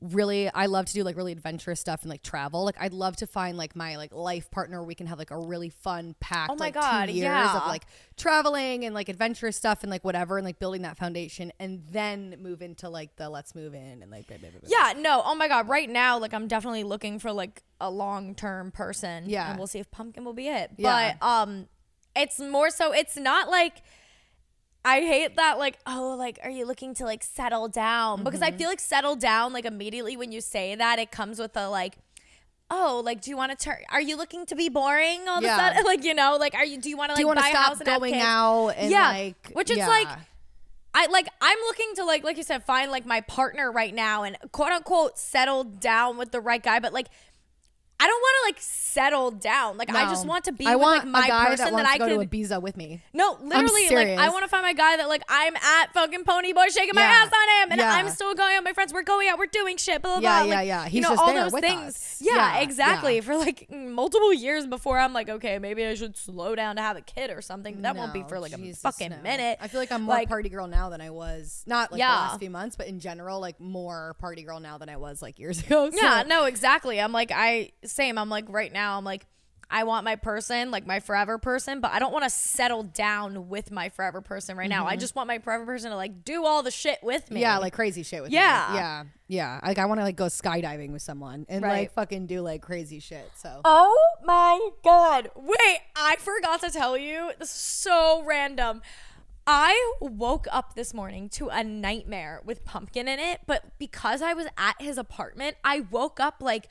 Speaker 2: really, I love to do like really adventurous stuff and like travel. Like, I'd love to find like my like life partner where we can have like a really fun packed 2 years of like traveling and like adventurous stuff and like whatever, and like building that foundation, and then move into like the let's move in and like blah, blah, blah, blah.
Speaker 1: Yeah, no, oh my god, right now like I'm definitely looking for like a long-term person. Yeah, and we'll see if Pumpkin will be it. But it's more so, it's not like, I hate that, like, oh, like, are you looking to, like, settle down? Because I feel like settle down, like, immediately when you say that, it comes with a, like, oh, like, do you want to turn, are you looking to be boring all of a sudden? Like, you know, like, do you want to, like, buy a house and have kids?
Speaker 2: Going out and, like,
Speaker 1: which is, like, I'm looking to, like you said, find, like, my partner right now and, quote, unquote, settle down with the right guy, but, like, I don't want to like settle down. Like, no. I just want to be with like my person that I could
Speaker 2: go to Ibiza with me.
Speaker 1: No, literally, like I want to find my guy that like I'm at fucking Pony Boy shaking my ass on him, and I'm still going out with my friends. We're going out, we're doing shit, blah blah blah. Like,
Speaker 2: He's
Speaker 1: just
Speaker 2: all
Speaker 1: there
Speaker 2: those
Speaker 1: with
Speaker 2: things.
Speaker 1: Us. Yeah, exactly. For like multiple years before I'm like, okay, maybe I should slow down to have a kid or something. That won't be for like a fucking minute.
Speaker 2: I feel like I'm more party girl now than I was. Not like the last few months, but in general, like more party girl now than I was like years ago. So.
Speaker 1: Yeah, no, exactly. I'm like I'm like right now I'm like, I want my person, like my forever person, but I don't want to settle down with my forever person right now. I just want my forever person to like do all the shit with me.
Speaker 2: Yeah, like crazy shit with me. Yeah. Like I want to like go skydiving with someone and like fucking do like crazy shit. So.
Speaker 1: Oh my god! Wait, I forgot to tell you. This is so random. I woke up this morning to a nightmare with Pumpkin in it, but because I was at his apartment, I woke up like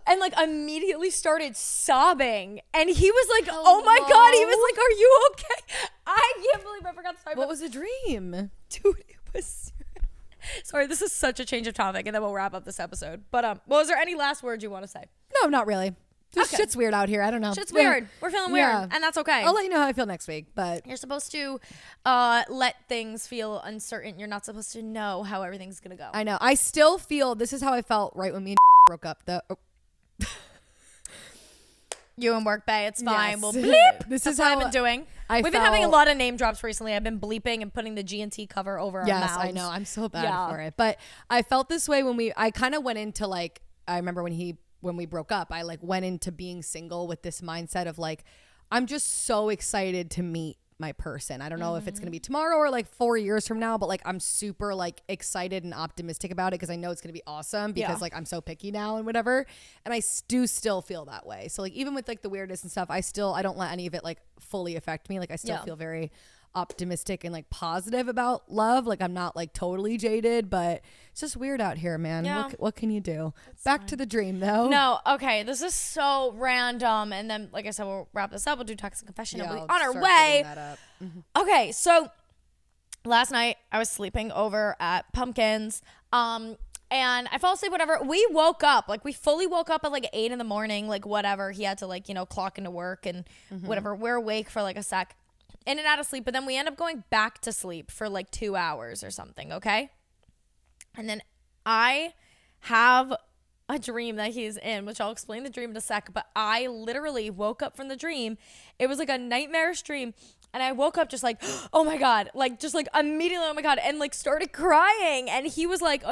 Speaker 1: and like immediately started sobbing, and he was like, oh my god, he was like, are you okay? I can't believe I forgot to tell you.
Speaker 2: What was a dream?
Speaker 1: Dude, it was sorry, this is such a change of topic, and then we'll wrap up this episode. But was there any last words you want to say?
Speaker 2: No, not really. Just shit's weird out here. I don't know.
Speaker 1: Shit's weird. We're feeling weird, and that's okay.
Speaker 2: I'll let you know how I feel next week, but
Speaker 1: you're supposed to let things feel uncertain. You're not supposed to know how everything's gonna go.
Speaker 2: I know. I still feel this is how I felt right when me and broke up.
Speaker 1: You and Work Bay, it's fine. Yes. We'll bleep. This is how I've been doing. We've been having a lot of name drops recently. I've been bleeping and putting the G&T cover over our mouths.
Speaker 2: Yes, I know. I'm so bad for it. But I felt this way when I kind of went into like, I remember when we broke up, I like went into being single with this mindset of like, I'm just so excited to meet my person. I don't know if it's going to be tomorrow or like 4 years from now, but like I'm super like excited and optimistic about it because I know it's going to be awesome because like I'm so picky now and whatever. And I do still feel that way. So like even with like the weirdness and stuff, I don't let any of it like fully affect me. Like I still feel very optimistic and like positive about love. Like I'm not like totally jaded, but it's just weird out here, man. Yeah. What can you do? Back to the dream though.
Speaker 1: No, okay, this is so random, and then like I said, we'll wrap this up. We'll do toxic confession and we'll be on our way. Okay, so last night I was sleeping over at Pumpkin's and I fell asleep, whatever. We woke up, like we fully woke up at like 8 a.m, like whatever. He had to like, clock into work and whatever. We're awake for like a sec, in and out of sleep, but then we end up going back to sleep for like 2 hours or something, okay? And then I have a dream that he's in, which I'll explain the dream in a sec, but I literally woke up from the dream. It was like a nightmarish dream, and I woke up just like, oh my God, like just like immediately, oh my God, and like started crying, and he was like,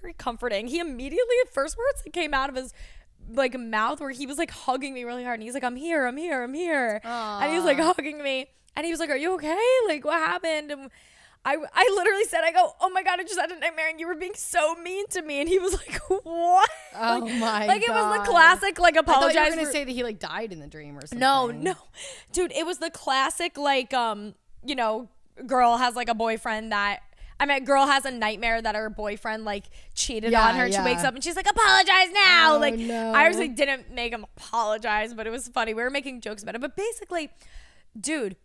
Speaker 1: very comforting. He immediately, the first words that came out of his like mouth where he was like hugging me really hard, and he's like, I'm here. And he was like hugging me. And he was like, are you okay? Like, what happened? And I literally said, I go, oh my God, I just had a nightmare and you were being so mean to me. And he was like, what?
Speaker 2: Oh my God.
Speaker 1: Like, it was the classic, like, apologize.
Speaker 2: I thought you were going to say that he, like, died in the dream or something.
Speaker 1: No. Dude, it was the classic, like, you know, girl has, like, a boyfriend that, girl has a nightmare that her boyfriend, like, cheated on her. And she wakes up and she's like, apologize now.
Speaker 2: Oh,
Speaker 1: like,
Speaker 2: no.
Speaker 1: I obviously didn't make him apologize, but it was funny. We were making jokes about it. But basically, dude,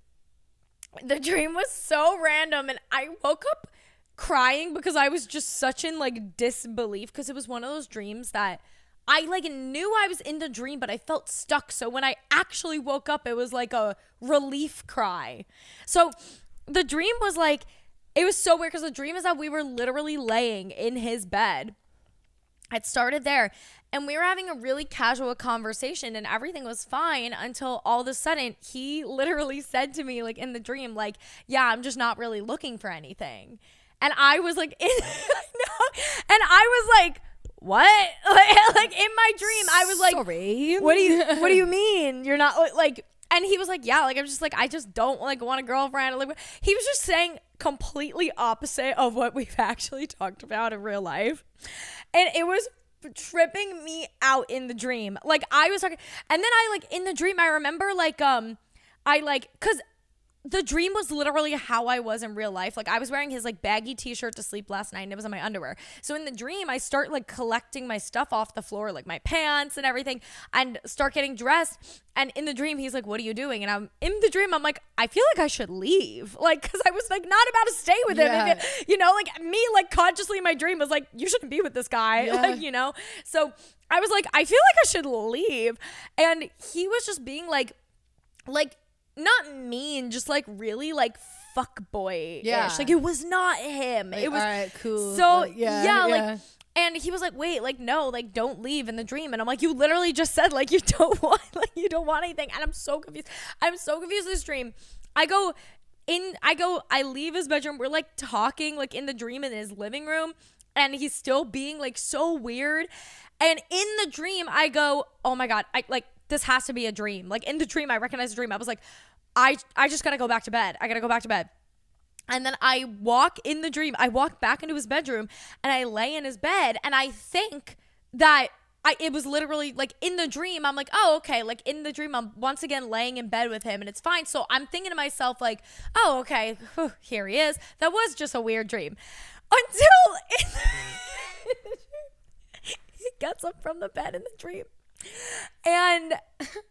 Speaker 1: the dream was so random, and I woke up crying because I was just such in, like, disbelief, because it was one of those dreams that I, like, knew I was in the dream, but I felt stuck. So when I actually woke up, it was like a relief cry. So the dream was like, it was so weird, because the dream is that we were literally laying in his bed. It started there, and we were having a really casual conversation, and everything was fine until all of a sudden he literally said to me, like, in the dream, like, yeah, I'm just not really looking for anything. And I was like, and I was like, what? Like in my dream, I was like,
Speaker 2: sorry,
Speaker 1: what do you mean you're not like? And he was like, yeah, like, I'm just like, I just don't, like, want a girlfriend. Like, he was just saying completely opposite of what we've actually talked about in real life. And it was tripping me out in the dream. Like, I was talking, and then I, like, in the dream, I remember, like, cause the dream was literally how I was in real life. Like, I was wearing his, like, baggy t-shirt to sleep last night, and it was in my underwear. So in the dream, I start, like, collecting my stuff off the floor, like my pants and everything, and start getting dressed. And in the dream, he's like, what are you doing? And I'm in the dream, I'm like, I feel like I should leave. Like, because I was, like, not about to stay with him.
Speaker 2: Yeah.
Speaker 1: You know, like, me, like, consciously in my dream was like, you shouldn't be with this guy.
Speaker 2: Yeah.
Speaker 1: Like, you know? So I was like, I feel like I should leave. And he was just being like, not mean, just, like, really, like, fuck boy-ish.
Speaker 2: Yeah.
Speaker 1: Like, it was not him.
Speaker 2: Like,
Speaker 1: it was
Speaker 2: all right, cool.
Speaker 1: so,
Speaker 2: like,
Speaker 1: like, and he was like, wait, like, no, like, don't leave in the dream. And I'm like, you literally just said, like, you don't want anything. And I'm so confused. With this dream. I leave his bedroom. We're, like, talking, like, in the dream in his living room. And he's still being, like, so weird. And in the dream, I go, oh my God, this has to be a dream. Like, in the dream, I recognize the dream. I was like, I just gotta go back to bed. I gotta go back to bed. And then I walk back into his bedroom, and I lay in his bed, and I think that it was literally, like, in the dream, I'm like, oh, okay. Like, in the dream, I'm once again laying in bed with him, and it's fine. So I'm thinking to myself, like, oh, okay, here he is. That was just a weird dream. Until he gets up from the bed in the dream, and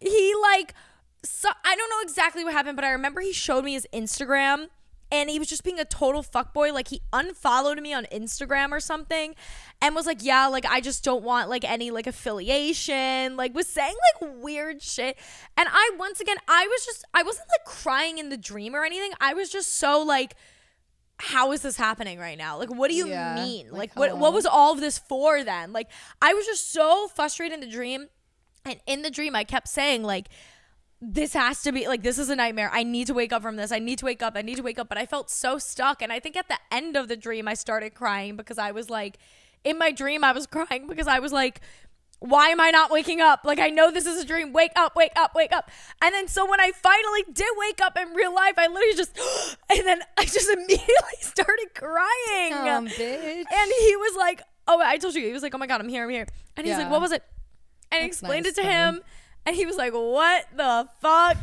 Speaker 1: he, like, so I don't know exactly what happened, but I remember he showed me his Instagram, and he was just being a total fuckboy. Like, he unfollowed me on Instagram or something, and was like, yeah, like, I just don't want, like, any, like, affiliation, like, was saying, like, weird shit. And I wasn't, like, crying in the dream or anything. I was just so, like, how is this happening right now? Like, what do you mean? Like what was all of this for then? Like, I was just so frustrated in the dream. And in the dream, I kept saying, like, this has to be, like, this is a nightmare. I need to wake up from this. I need to wake up. But I felt so stuck. And I think at the end of the dream, I started crying because I was like, in my dream, I was crying because I was like, why am I not waking up? Like, I know this is a dream. Wake up. And then so when I finally did wake up in real life, I literally just, and then I just immediately started crying.
Speaker 2: Bitch.
Speaker 1: And he was like, oh, I told you. He was like, oh my God, I'm here. And he's like, what was it? And I explained it to him. And he was like, what the fuck?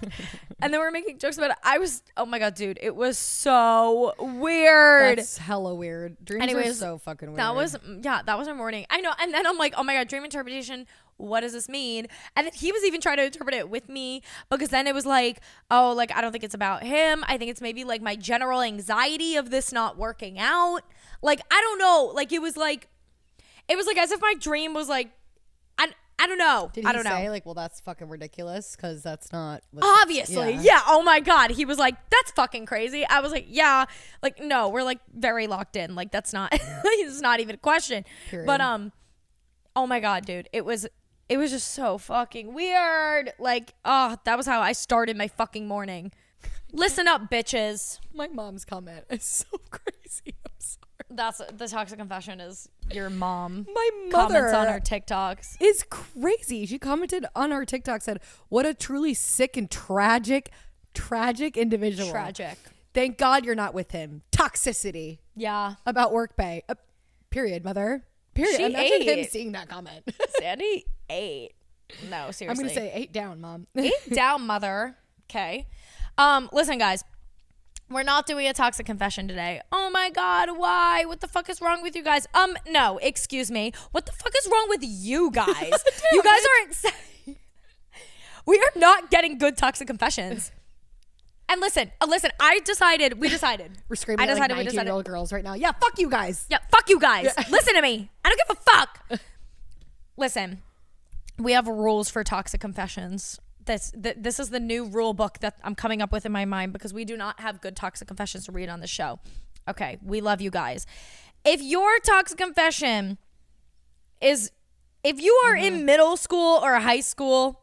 Speaker 1: And then we were making jokes about it. Oh my God, dude. It was so weird.
Speaker 2: That's hella weird. Dreams are so fucking weird.
Speaker 1: That was our morning. I know. And then I'm like, oh my God, dream interpretation. What does this mean? And then he was even trying to interpret it with me, because then it was like, oh, like, I don't think it's about him. I think it's maybe like my general anxiety of this not working out. Like, I don't know. Like, it was like as if my dream was like, I don't know.
Speaker 2: Did he say, like, well, that's fucking ridiculous? Because that's not.
Speaker 1: Obviously. Yeah. Oh my God. He was like, that's fucking crazy. I was like, yeah. Like, no, we're, like, very locked in. Like, that's not, it's not even a question. Period. But, oh my God, dude. It was just so fucking weird. Like, oh, that was how I started my fucking morning. Listen up, bitches.
Speaker 2: My mom's comment is so crazy. I'm sorry.
Speaker 1: That's the toxic confession is your mom.
Speaker 2: My mother
Speaker 1: comments on our TikToks.
Speaker 2: Is crazy. She commented on our TikTok, said, what a truly sick and tragic Tragic individual.
Speaker 1: Tragic.
Speaker 2: Thank God you're not with him. Toxicity.
Speaker 1: Yeah.
Speaker 2: About work pay. Period, mother. Period.
Speaker 1: She
Speaker 2: Imagine him
Speaker 1: ate.
Speaker 2: seeing that comment.
Speaker 1: Sandy ate. No, seriously.
Speaker 2: I'm going to say 8 down, mom.
Speaker 1: 8 down, mother. Okay. Listen, guys. We're not doing a toxic confession today. Oh my God, why? What the fuck is wrong with you guys? No, excuse me. What the fuck is wrong with you guys? You guys aren't. We are not getting good toxic confessions. And listen, we decided.
Speaker 2: We're screaming at like 19-year-old girls right now. Yeah, fuck you guys.
Speaker 1: Yeah, fuck you guys. Yeah. Listen to me. I don't give a fuck. Listen, we have rules for toxic confessions. This is the new rule book that I'm coming up with in my mind because we do not have good toxic confessions to read on the show. Okay, we love you guys. If your toxic confession is, if you are in middle school or high school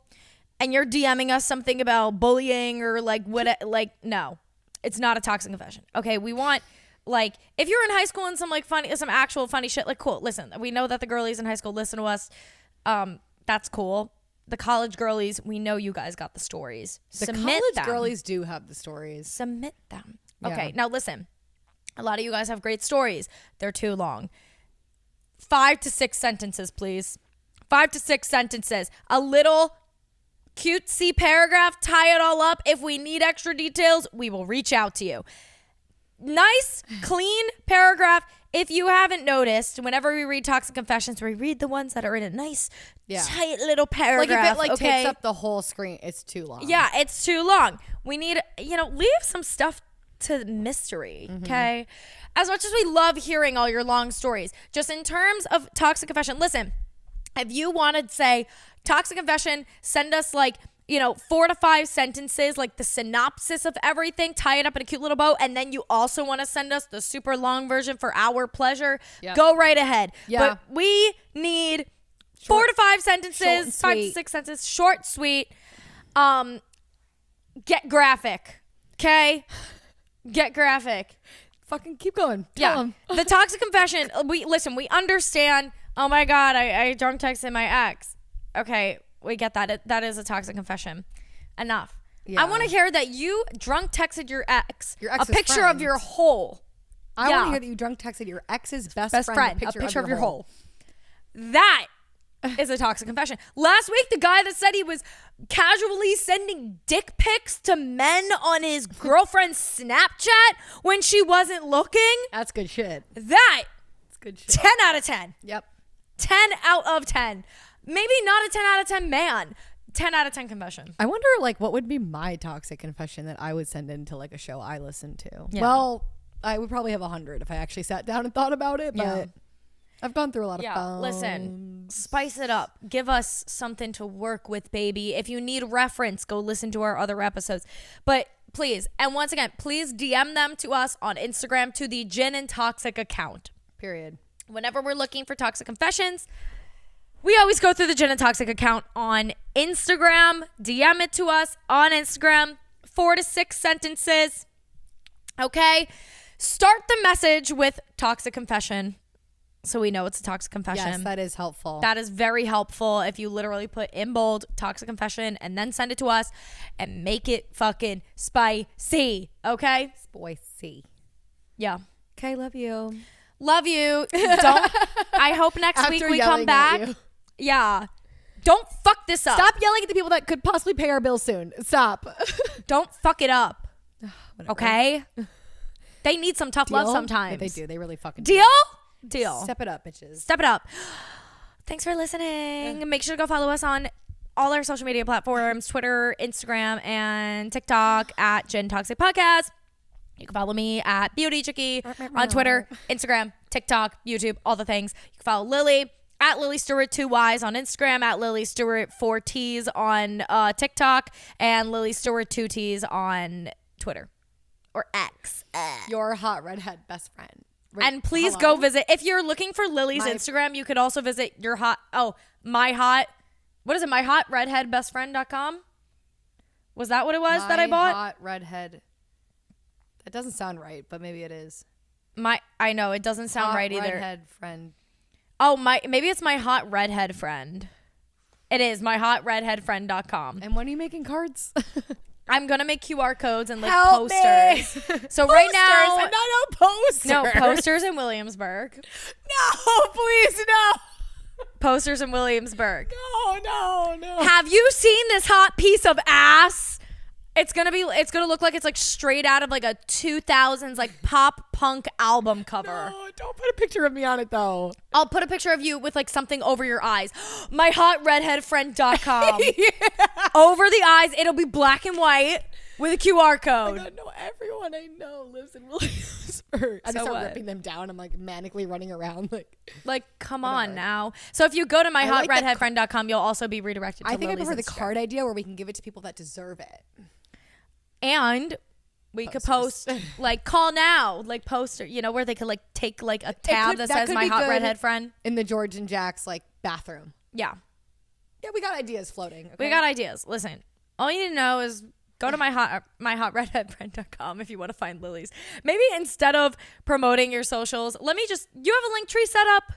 Speaker 1: and you're DMing us something about bullying or like what, like, no, it's not a toxic confession. Okay, we want, like, if you're in high school and some actual funny shit, like, cool. Listen, we know that the girlies in high school listen to us. That's cool. The college girlies, we know you guys got the stories. Submit them.
Speaker 2: Girlies do have the stories.
Speaker 1: Submit them.
Speaker 2: Yeah.
Speaker 1: Okay, now listen. A lot of you guys have great stories. They're too long. 5 to 6 sentences, please. 5 to 6 sentences. A little cutesy paragraph. Tie it all up. If we need extra details, we will reach out to you. Nice, clean paragraph. If you haven't noticed, whenever we read toxic confessions, we read the ones that are in a nice, tight little paragraph.
Speaker 2: Like if it takes up the whole screen, it's too long.
Speaker 1: Yeah, it's too long. We need, leave some stuff to mystery, okay? As much as we love hearing all your long stories, just in terms of toxic confession, listen, if you want to say toxic confession, send us 4 to 5 sentences, like the synopsis of everything, tie it up in a cute little bow, and then you also want to send us the super long version for our pleasure, go right ahead.
Speaker 2: Yeah.
Speaker 1: But we need 4 to 5 sentences, 5 to 6 sentences, short, sweet. Get graphic, okay? Get graphic.
Speaker 2: Fucking keep going. Tell them.
Speaker 1: The toxic confession, we understand. Oh my God, I drunk texted my ex. Okay. We get that. That is a toxic confession. Enough. Yeah. I want to hear that you drunk texted your ex a picture
Speaker 2: friend.
Speaker 1: of your hole.
Speaker 2: I want to hear that you drunk texted your ex's best friend
Speaker 1: a picture of your hole. That is a toxic confession. Last week, the guy that said he was casually sending dick pics to men on his girlfriend's Snapchat when she wasn't looking.
Speaker 2: That's good shit.
Speaker 1: That's
Speaker 2: good shit.
Speaker 1: 10 out of 10.
Speaker 2: Yep.
Speaker 1: 10 out of 10. Maybe not a 10 out of 10 man. 10 out of 10 confession.
Speaker 2: I wonder what would be my toxic confession that I would send into a show I listen to. Yeah. Well, I would probably have 100 if I actually sat down and thought about it, but I've gone through a lot of phones.
Speaker 1: Listen, spice it up. Give us something to work with, baby. If you need reference, go listen to our other episodes. But please, and once again, please DM them to us on Instagram to the Gin and Toxic account.
Speaker 2: Period.
Speaker 1: Whenever we're looking for toxic confessions, we always go through the Gin and Toxic account on Instagram. DM it to us on Instagram. 4 to 6 sentences. Okay? Start the message with toxic confession so we know it's a toxic confession.
Speaker 2: Yes, that is helpful.
Speaker 1: That is very helpful if you literally put in bold toxic confession and then send it to us and make it fucking spicy. Okay?
Speaker 2: Spicy.
Speaker 1: Yeah.
Speaker 2: Okay, love you.
Speaker 1: Love you. I hope next week we come back. Yeah. Don't fuck this up.
Speaker 2: Stop yelling at the people that could possibly pay our bills soon. Stop.
Speaker 1: Don't fuck it up. Okay? They need some tough love sometimes.
Speaker 2: Yeah, they do. They really fucking
Speaker 1: do.
Speaker 2: Deal. Step it up, bitches.
Speaker 1: Step it up. Thanks for listening. Make sure to go follow us on all our social media platforms, Twitter, Instagram, and TikTok at Gin Toxic Podcast. You can follow me at Beauty Chickie on Twitter, Instagram, TikTok, YouTube, all the things. You can follow Lily at Lily Stewart 2 Ys on Instagram, at Lily Stewart 4 Ts on TikTok, and Lily Stewart 2 Ts on Twitter or X.
Speaker 2: Your hot redhead best friend.
Speaker 1: And please go visit. If you're looking for Lily's Instagram, you could also visit myhotredheadbestfriend.com. Was that what it was that I bought?
Speaker 2: Hot redhead. That doesn't sound right, but maybe it is.
Speaker 1: I know it doesn't sound right either.
Speaker 2: Redhead friend.
Speaker 1: Oh, maybe it's my hot redhead friend. It is myhotredheadfriend.com.
Speaker 2: And when are you making cards?
Speaker 1: I'm gonna make QR codes and like
Speaker 2: Help
Speaker 1: posters. So right now,
Speaker 2: I'm not a poster.
Speaker 1: no posters in Williamsburg.
Speaker 2: No, please, no.
Speaker 1: Posters in Williamsburg.
Speaker 2: No.
Speaker 1: Have you seen this hot piece of ass? It's gonna look like it's like straight out of like a 2000s like pop punk album cover.
Speaker 2: No, don't put a picture of me on it though.
Speaker 1: I'll put a picture of you with like something over your eyes. MyHotRedheadFriend.com. Over the eyes, it'll be black and white with a QR code.
Speaker 2: I know everyone I know lives in Williamsburg. I just start ripping them down. I'm like manically running around
Speaker 1: like come on now. So if you go to MyHotRedheadFriend.com, you'll also be redirected to
Speaker 2: I think
Speaker 1: Lily's
Speaker 2: I prefer the
Speaker 1: Instagram.
Speaker 2: card idea where we can give it to people that deserve it.
Speaker 1: And we could post like call now, like poster, where they could like take like a tab that says My Hot Redhead Friend
Speaker 2: in the George and Jack's like bathroom.
Speaker 1: Yeah,
Speaker 2: we got ideas floating. Okay?
Speaker 1: We got ideas. Listen, all you need to know is go to myhotredheadfriend.com if you want to find Lily's. Maybe instead of promoting your socials, you have a link tree set up?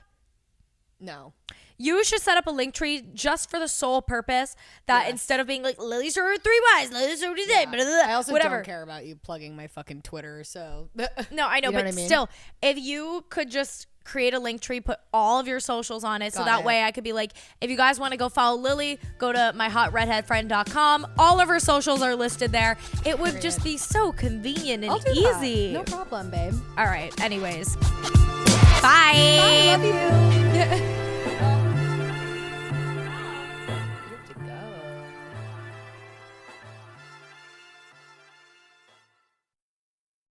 Speaker 2: No.
Speaker 1: You should set up a link tree just for the sole purpose that instead of being like Lily's are 3 Ys, Lily's are today,
Speaker 2: I also
Speaker 1: whatever.
Speaker 2: don't care about you plugging my fucking Twitter, so
Speaker 1: no, I know, but still, if you could just create a link tree, put all of your socials on it, so that way I could be like, if you guys want to go follow Lily, go to myhotredheadfriend.com. All of her socials are listed there. It would just be so convenient and easy.
Speaker 2: No problem, babe.
Speaker 1: All right. Anyways,
Speaker 2: bye. I love you.